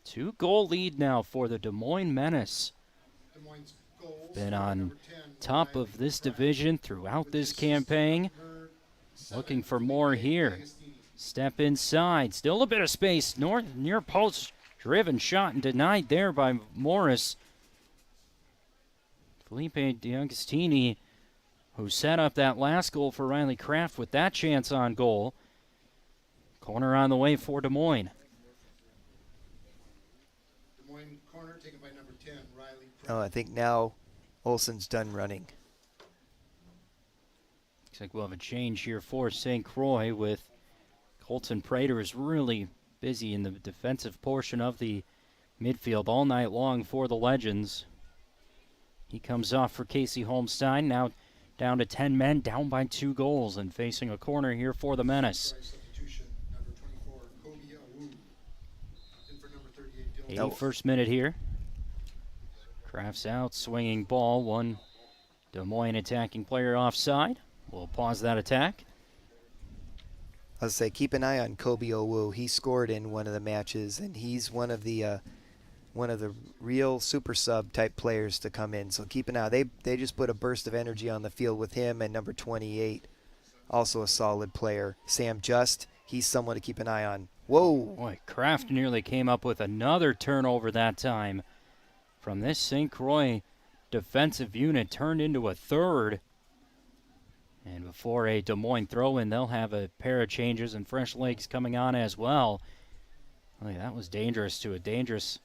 [SPEAKER 1] 2-goal lead now for the Des Moines Menace.
[SPEAKER 3] Des Moines goals.
[SPEAKER 1] Been on
[SPEAKER 3] Number 10,
[SPEAKER 1] top
[SPEAKER 3] Riley
[SPEAKER 1] of this
[SPEAKER 3] Kraft.
[SPEAKER 1] division throughout
[SPEAKER 3] With
[SPEAKER 1] this
[SPEAKER 3] the assist
[SPEAKER 1] campaign.
[SPEAKER 3] number 7,
[SPEAKER 1] Looking for more here.
[SPEAKER 3] D'Agostini.
[SPEAKER 1] Step inside. Still a bit of space. North near post. Driven shot and denied there by Morris. Felipe D'Agostini, who set up that last goal for Riley Kraft with that chance on goal. Corner on the way for Des Moines.
[SPEAKER 3] Des Moines corner taken by number 10, Riley Kraft.
[SPEAKER 2] Oh, I think now Olsen's done running.
[SPEAKER 1] Looks like we'll have a change here for St. Croix with Colton Prater is really busy in the defensive portion of the midfield all night long for the Legends. He comes off for Casey Holmstein, now down to 10 men, down by 2 goals, and facing a corner here for the Menace.
[SPEAKER 3] Substitution, number 24, Kobe Awu. In for number 38, Dylan.
[SPEAKER 1] 81st minute here. Kraft's out, swinging ball, one Des Moines attacking player offside. We'll pause that attack.
[SPEAKER 2] I was say keep an eye on Kobe Owu. He scored in one of the matches, and he's one of the real super sub type players to come in. So keep an eye. They just put a burst of energy on the field with him and number 28, also a solid player. Sam Just, he's someone to keep an eye on. Whoa!
[SPEAKER 1] Boy, Kraft nearly came up with another turnover that time. From this St. Croix defensive unit turned into a third. And before a Des Moines throw-in, they'll have a pair of changes and fresh legs coming on as well. Boy, that was dangerous to a dangerous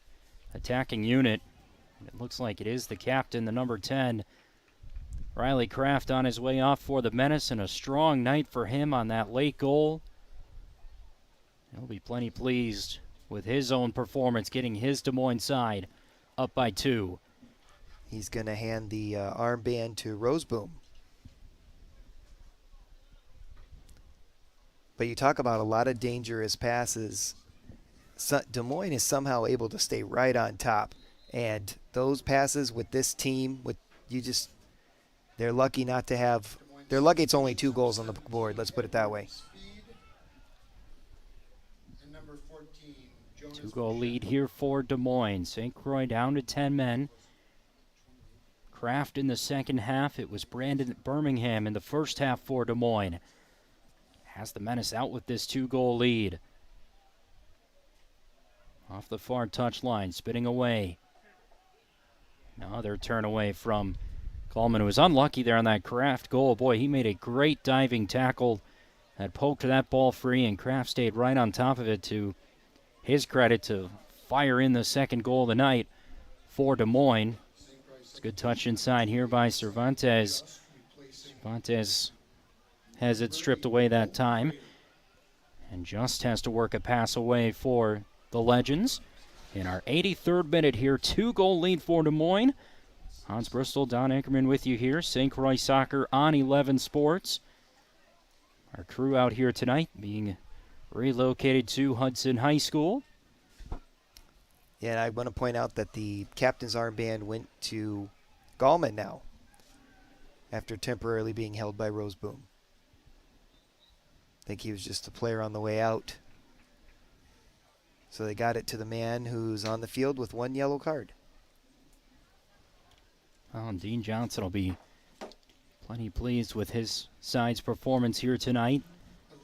[SPEAKER 1] attacking unit. It looks like it is the captain, the number 10, Riley Kraft, on his way off for the Menace, and a strong night for him on that late goal. He'll be plenty pleased with his own performance, getting his Des Moines side up by 2.
[SPEAKER 2] He's going to hand the armband to Roseboom. But you talk about a lot of dangerous passes. Des Moines is somehow able to stay right on top. And those passes with this team, they're lucky not to have, they're lucky it's only 2 goals on the board, let's put it that way.
[SPEAKER 3] Speed. And number 14, Jonas
[SPEAKER 1] 2-goal
[SPEAKER 3] Bichette.
[SPEAKER 1] lead here for Des Moines. St. Croix down to 10 men. Kraft in the second half. It was Brandon Birmingham in the first half for Des Moines. Has the Menace out with this 2-goal lead. Off the far touchline, spinning away. Another turn away from Coleman, who was unlucky there on that Kraft goal. Boy, he made a great diving tackle that poked that ball free, and Kraft stayed right on top of it, to his credit, to fire in the second goal of the night for Des Moines. It's a good touch inside here by Cervantes. Cervantes has it stripped away that time, and just has to work a pass away for the Legends. In our 83rd minute here, 2-goal lead for Des Moines. Hans Bristol, Don Ankerman with you here. St. Croix Soccer on 11 Sports. Our crew out here tonight being relocated to Hudson High School.
[SPEAKER 2] Yeah, and I want to point out that the captain's armband went to Gallman now, after temporarily being held by Roseboom. I think he was just a player on the way out. So they got it to the man who's on the field with 1 yellow card.
[SPEAKER 1] Well, and Dean Johnson will be plenty pleased with his side's performance here tonight.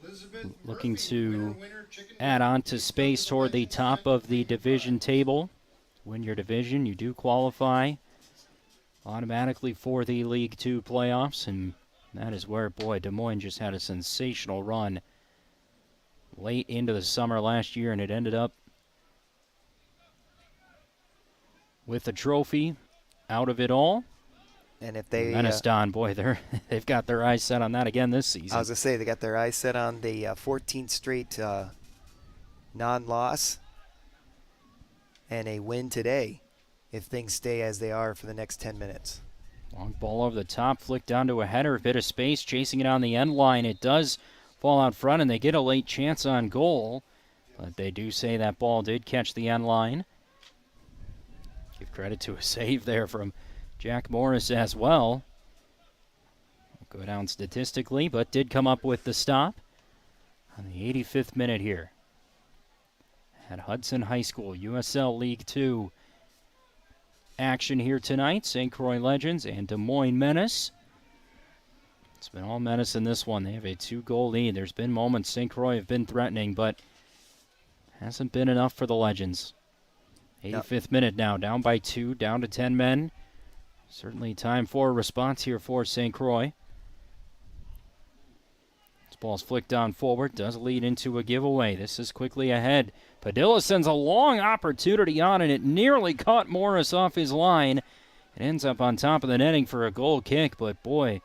[SPEAKER 3] Elizabeth
[SPEAKER 1] Looking
[SPEAKER 3] Murphy,
[SPEAKER 1] to
[SPEAKER 3] winner, chicken
[SPEAKER 1] add
[SPEAKER 3] dinner.
[SPEAKER 1] on to space toward the top of the division table. Win your division, you do qualify automatically for the League Two playoffs, and that is where, boy, Des Moines just had a sensational run late into the summer last year, and it ended up with a trophy out of it all.
[SPEAKER 2] And if they,
[SPEAKER 1] Menace Don, boy, they've got their eyes set on that again this season.
[SPEAKER 2] I was going to say, they got their eyes set on the 14th straight non-loss and a win today if things stay as they are for the next 10 minutes.
[SPEAKER 1] Long ball over the top, flicked onto a header, a bit of space, chasing it on the end line. It does fall out front, and they get a late chance on goal. But they do say that ball did catch the end line. Give credit to a save there from Jack Morris as well. Go down statistically, but did come up with the stop on the 85th minute here at Hudson High School. USL League Two action here tonight. St. Croix Legends and Des Moines Menace. It's been all Menace in this one. They have a 2-goal lead. There's been moments St. Croix have been threatening, but hasn't been enough for the Legends. 85th minute now, down by 2, down to 10 men. Certainly time for a response here for St. Croix. This ball's flicked on forward, does lead into a giveaway. This is quickly ahead. Padilla sends a long opportunity on, and it nearly caught Morris off his line. It ends up on top of the netting for a goal kick, but boy.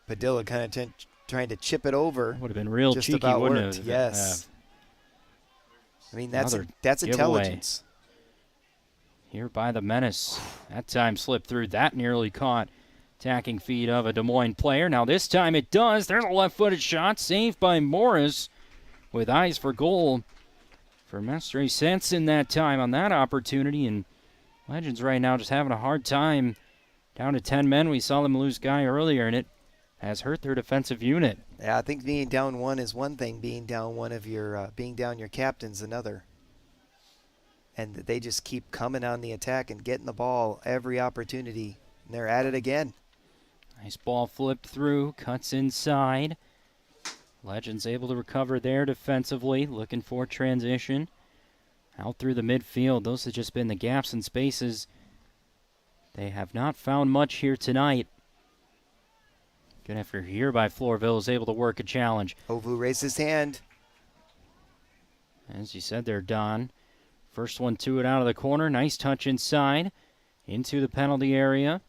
[SPEAKER 2] Padilla kind of trying to chip it over.
[SPEAKER 1] Would have been real
[SPEAKER 2] just
[SPEAKER 1] cheeky,
[SPEAKER 2] about
[SPEAKER 1] wouldn't
[SPEAKER 2] worked.
[SPEAKER 1] it?
[SPEAKER 2] Yes. I mean, that's
[SPEAKER 1] giveaway.
[SPEAKER 2] intelligence.
[SPEAKER 1] Here by the Menace. That time slipped through. That nearly caught attacking feet of a Des Moines player. Now this time it does. There's a left-footed shot saved by Morris with eyes for goal for Mestre Sanson that time on that opportunity. And Legends right now just having a hard time. Down to 10 men. We saw them lose Guy earlier, and it has hurt their defensive unit.
[SPEAKER 2] Yeah, I think being down one is one thing. Being down one of your being down your captain's another. And they just keep coming on the attack and getting the ball every opportunity. And they're at it again.
[SPEAKER 1] Nice ball flipped through, cuts inside. Legends able to recover there defensively, looking for transition. Out through the midfield, those have just been the gaps and spaces. They have not found much here tonight. Good effort here by Floorville, is able to work a challenge.
[SPEAKER 2] Ovu raised his hand.
[SPEAKER 1] As you said there, Don. First one to it out of the corner. Nice touch inside. Into the penalty area.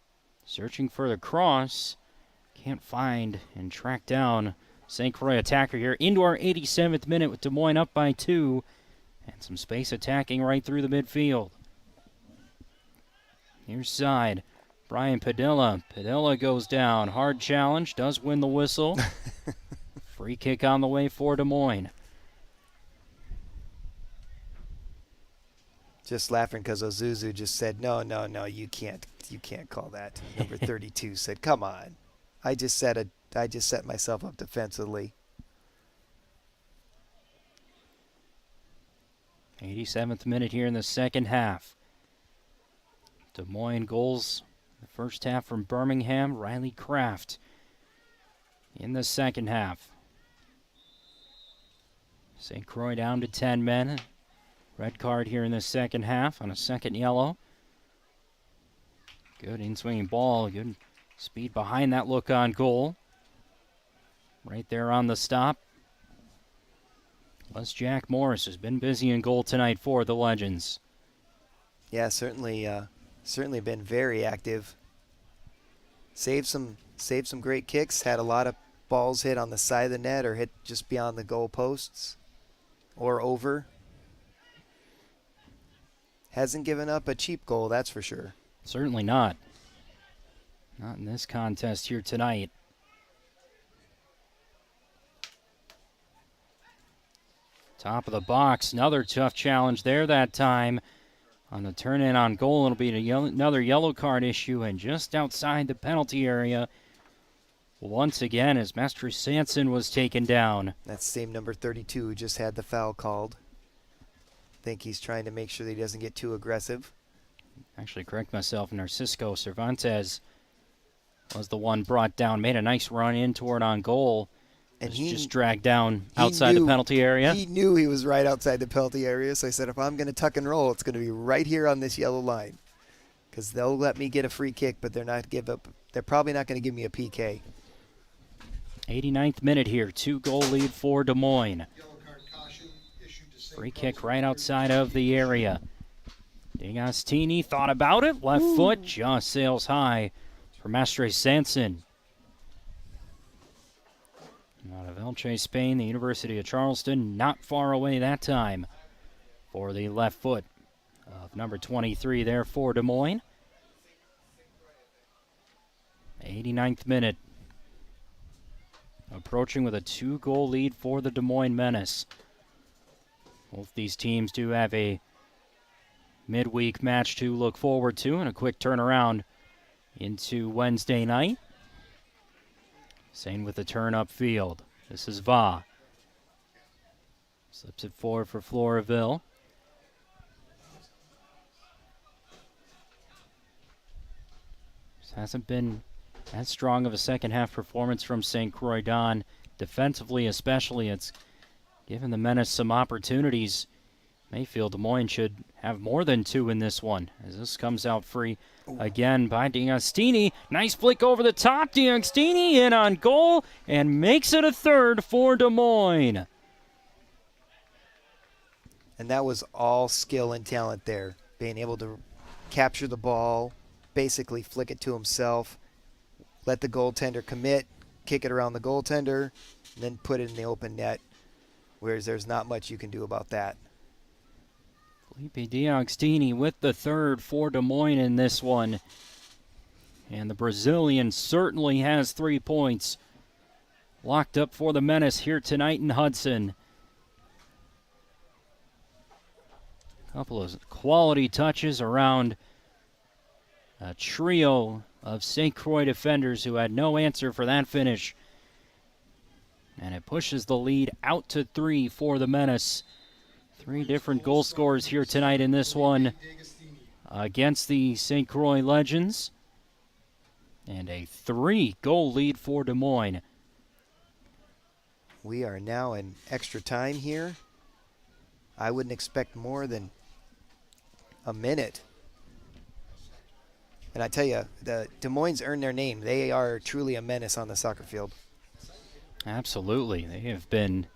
[SPEAKER 1] Searching for the cross. Can't find and track down St. Croix attacker here. Into our 87th minute with Des Moines up by 2. And some space attacking right through the midfield. Near side. Brian Padilla. Padilla goes down. Hard challenge. Does win the whistle. Free kick on the way for Des Moines.
[SPEAKER 2] Just laughing because Ozuzu just said, no, you can't call that. Number 32 said, come on. I just set myself up defensively.
[SPEAKER 1] 87th minute here in the second half. Des Moines goals the first half from Birmingham. Riley Kraft in the second half. St. Croix down to 10 men. Red card here in the second half on a second yellow. Good in-swinging ball. Good speed behind that look on goal. Right there on the stop was Jack Morris, who's been busy in goal tonight for the Legends.
[SPEAKER 2] Yeah, certainly been very active. Saved some great kicks. Had a lot of balls hit on the side of the net or hit just beyond the goal posts or over. Hasn't given up a cheap goal, that's for sure.
[SPEAKER 1] Certainly not. Not in this contest here tonight. Top of the box, another tough challenge there that time. On the turn in on goal, it'll be another yellow card issue, and just outside the penalty area, once again, as Mestre Sanson was taken down.
[SPEAKER 2] That's same number 32 who just had the foul called. I think he's trying to make sure that he doesn't get too aggressive.
[SPEAKER 1] Actually, correct myself, Narcisco Cervantes was the one brought down, made a nice run in toward on goal. And he just dragged down outside the penalty area.
[SPEAKER 2] He knew he was right outside the penalty area, so I said, if I'm going to tuck and roll, it's going to be right here on this yellow line. Because they'll let me get a free kick, but they're probably not going to give me a PK.
[SPEAKER 1] 89th minute here, 2-goal lead for Des Moines.
[SPEAKER 3] Yellow card caution issued to St.
[SPEAKER 1] Free
[SPEAKER 3] Croix
[SPEAKER 1] kick right
[SPEAKER 3] number
[SPEAKER 1] outside
[SPEAKER 3] 32.
[SPEAKER 1] of the area. D'Agostini thought about it. Left foot just sails high for Mestre Sanson. Out of Elche, Spain, the University of Charleston, not far away that time for the left foot of number 23 there for Des Moines. 89th minute. Approaching with a 2-goal lead for the Des Moines Menace. Both these teams do have a midweek match to look forward to and a quick turnaround into Wednesday night. Same with the turn upfield. This is Va. Slips it forward for Floraville. This hasn't been as strong of a second half performance from St. Croix Don. Defensively especially, it's given the Menace some opportunities. Mayfield Des Moines should have more than 2 in this one, as this comes out free again by D'Agostini. Nice flick over the top. D'Agostini in on goal and makes it a 3rd for Des Moines.
[SPEAKER 2] And that was all skill and talent there. Being able to capture the ball, basically flick it to himself, let the goaltender commit, kick it around the goaltender, and then put it in the open net, whereas there's not much you can do about that.
[SPEAKER 1] Felipe D'Agostini with the 3rd for Des Moines in this one. And the Brazilian certainly has 3 points locked up for the Menace here tonight in Hudson. A couple of quality touches around a trio of St. Croix defenders who had no answer for that finish. And it pushes the lead out to 3 for the Menace. 3 different goal scorers here tonight in this one against the St. Croix Legends. And a 3-goal lead for Des Moines.
[SPEAKER 2] We are now in extra time here. I wouldn't expect more than a minute. And I tell you, the Des Moines earned their name. They are truly a menace on the soccer field.
[SPEAKER 1] Absolutely. They have been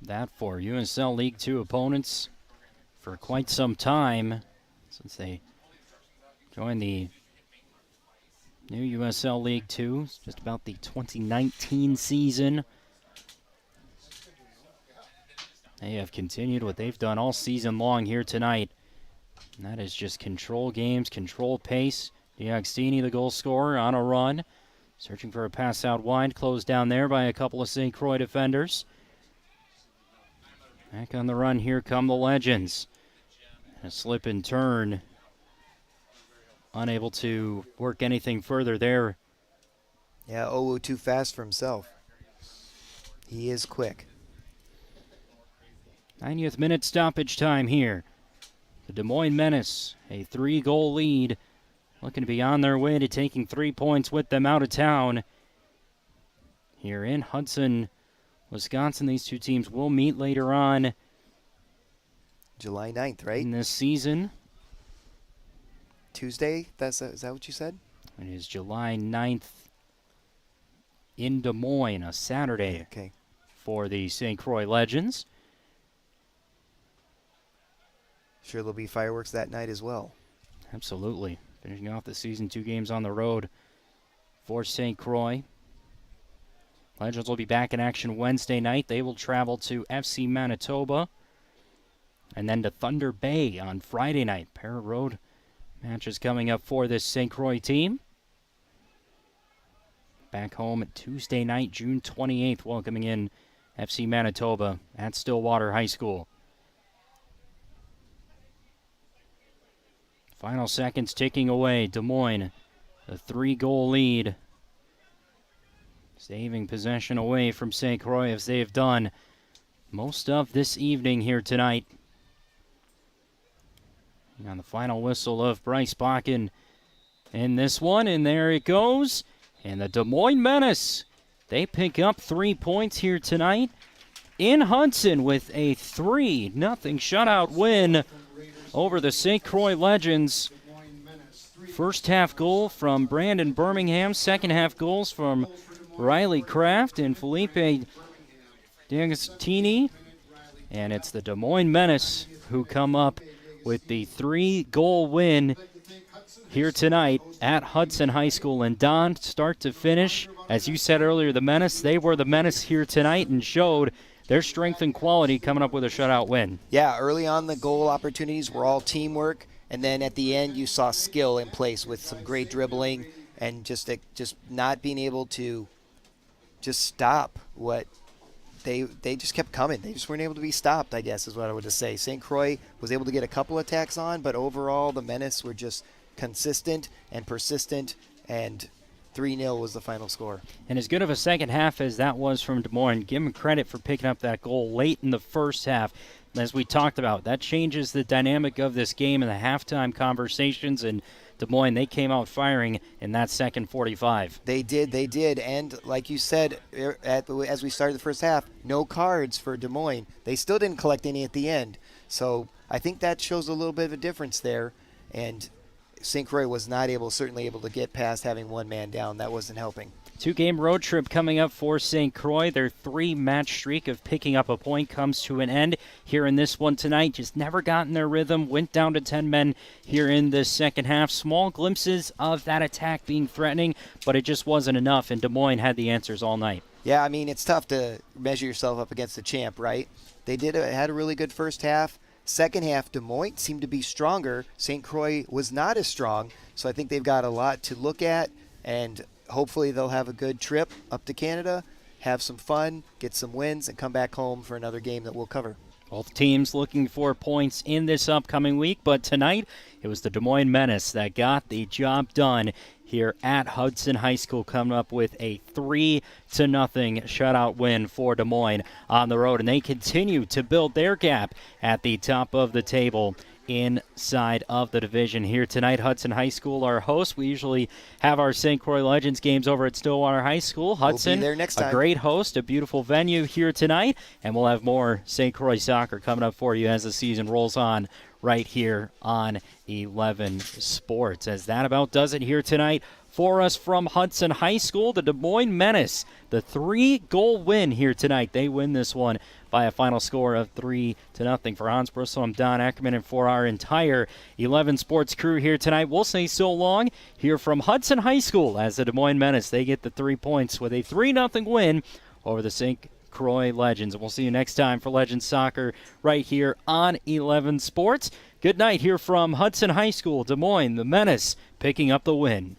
[SPEAKER 1] that for USL League Two opponents for quite some time since they joined the new USL League Two. It's just about the 2019 season. They have continued what they've done all season long here tonight. And that is just control games, control pace. D'Agostini, the goal scorer, on a run. Searching for a pass out wide, closed down there by a couple of St. Croix defenders. Back on the run, here come the Legends. A slip and turn. Unable to work anything further there.
[SPEAKER 2] Yeah, Owu too fast for himself. He is quick.
[SPEAKER 1] 90th minute stoppage time here. The Des Moines Menace, a 3-goal lead, looking to be on their way to taking 3 points with them out of town. Here in Hudson, Wisconsin, these two teams will meet later on
[SPEAKER 2] July 9th, right?
[SPEAKER 1] in this season.
[SPEAKER 2] Tuesday? Is that what you said?
[SPEAKER 1] It is July 9th in Des Moines, a Saturday
[SPEAKER 2] Okay.
[SPEAKER 1] for the St. Croix Legends.
[SPEAKER 2] Sure there'll be fireworks that night as well.
[SPEAKER 1] Absolutely. Finishing off the season, 2 games on the road for St. Croix. Legends will be back in action Wednesday night. They will travel to FC Manitoba and then to Thunder Bay on Friday night. Pair of road matches coming up for this St. Croix team. Back home Tuesday night, June 28th, welcoming in FC Manitoba at Stillwater High School. Final seconds ticking away. Des Moines, a 3-goal lead. Saving possession away from St. Croix as they have done most of this evening here tonight. And on the final whistle of Bryce Bakken in this one, and there it goes. And the Des Moines Menace, they pick up 3 points here tonight in Hudson with a 3-0 shutout win over the St. Croix Legends. First half goal from Brandon Birmingham. Second half goals from Riley Kraft and Felipe D'Agostini. And it's the Des Moines Menace who come up with the 3-goal win here tonight at Hudson High School. And Don, start to finish, as you said earlier, the Menace, they were the Menace here tonight and showed their strength and quality coming up with a shutout win.
[SPEAKER 2] Yeah, early on the goal opportunities were all teamwork, and then at the end you saw skill in place with some great dribbling and just not being able to just stop what they just kept coming. They just weren't able to be stopped, I guess is what I would just say. St. Croix was able to get a couple attacks on, but overall the Menace were just consistent and persistent, and 3-0 was the final score.
[SPEAKER 1] And as good of a second half as that was from Des Moines, give them credit for picking up that goal late in the first half. As we talked about, that changes the dynamic of this game in the halftime conversations, and Des Moines, they came out firing in that second 45.
[SPEAKER 2] They did, and like you said, as we started the first half, no cards for Des Moines. They still didn't collect any at the end, so I think that shows a little bit of a difference there, and St. Croix was not certainly able to get past having one man down. That wasn't helping.
[SPEAKER 1] 2-game road trip coming up for St. Croix. Their 3-match streak of picking up a point comes to an end here in this one tonight. Just never got in their rhythm. Went down to 10 men here in the second half. Small glimpses of that attack being threatening, but it just wasn't enough, and Des Moines had the answers all night.
[SPEAKER 2] Yeah, I mean, it's tough to measure yourself up against the champ, right? They had a really good first half. Second half, Des Moines seemed to be stronger. St. Croix was not as strong, so I think they've got a lot to look at, and hopefully they'll have a good trip up to Canada, have some fun, get some wins, and come back home for another game that we'll cover.
[SPEAKER 1] Both teams looking for points in this upcoming week, but tonight it was the Des Moines Menace that got the job done here at Hudson High School, coming up with a 3-0 shutout win for Des Moines on the road, and they continue to build their gap at the top of the table inside of the division here tonight. Hudson High School, our host. We usually have our St. Croix Legends games over at Stillwater High School. Hudson,
[SPEAKER 2] we'll be there next time.
[SPEAKER 1] A great host, a beautiful venue here tonight, and we'll have more St. Croix soccer coming up for you as the season rolls on right here on 11 Sports. As that about does it here tonight for us from Hudson High School, the Des Moines Menace, the 3-goal win here tonight. They win this one by a final score of 3-0. For Hans Bristol, I'm Don Ackerman, and for our entire 11 Sports crew here tonight, we'll say so long here from Hudson High School as the Des Moines Menace, they get the 3 points with a 3-0 win over the St. Croix Legends. We'll see you next time for Legends Soccer right here on 11 Sports. Good night here from Hudson High School, Des Moines, the Menace picking up the win.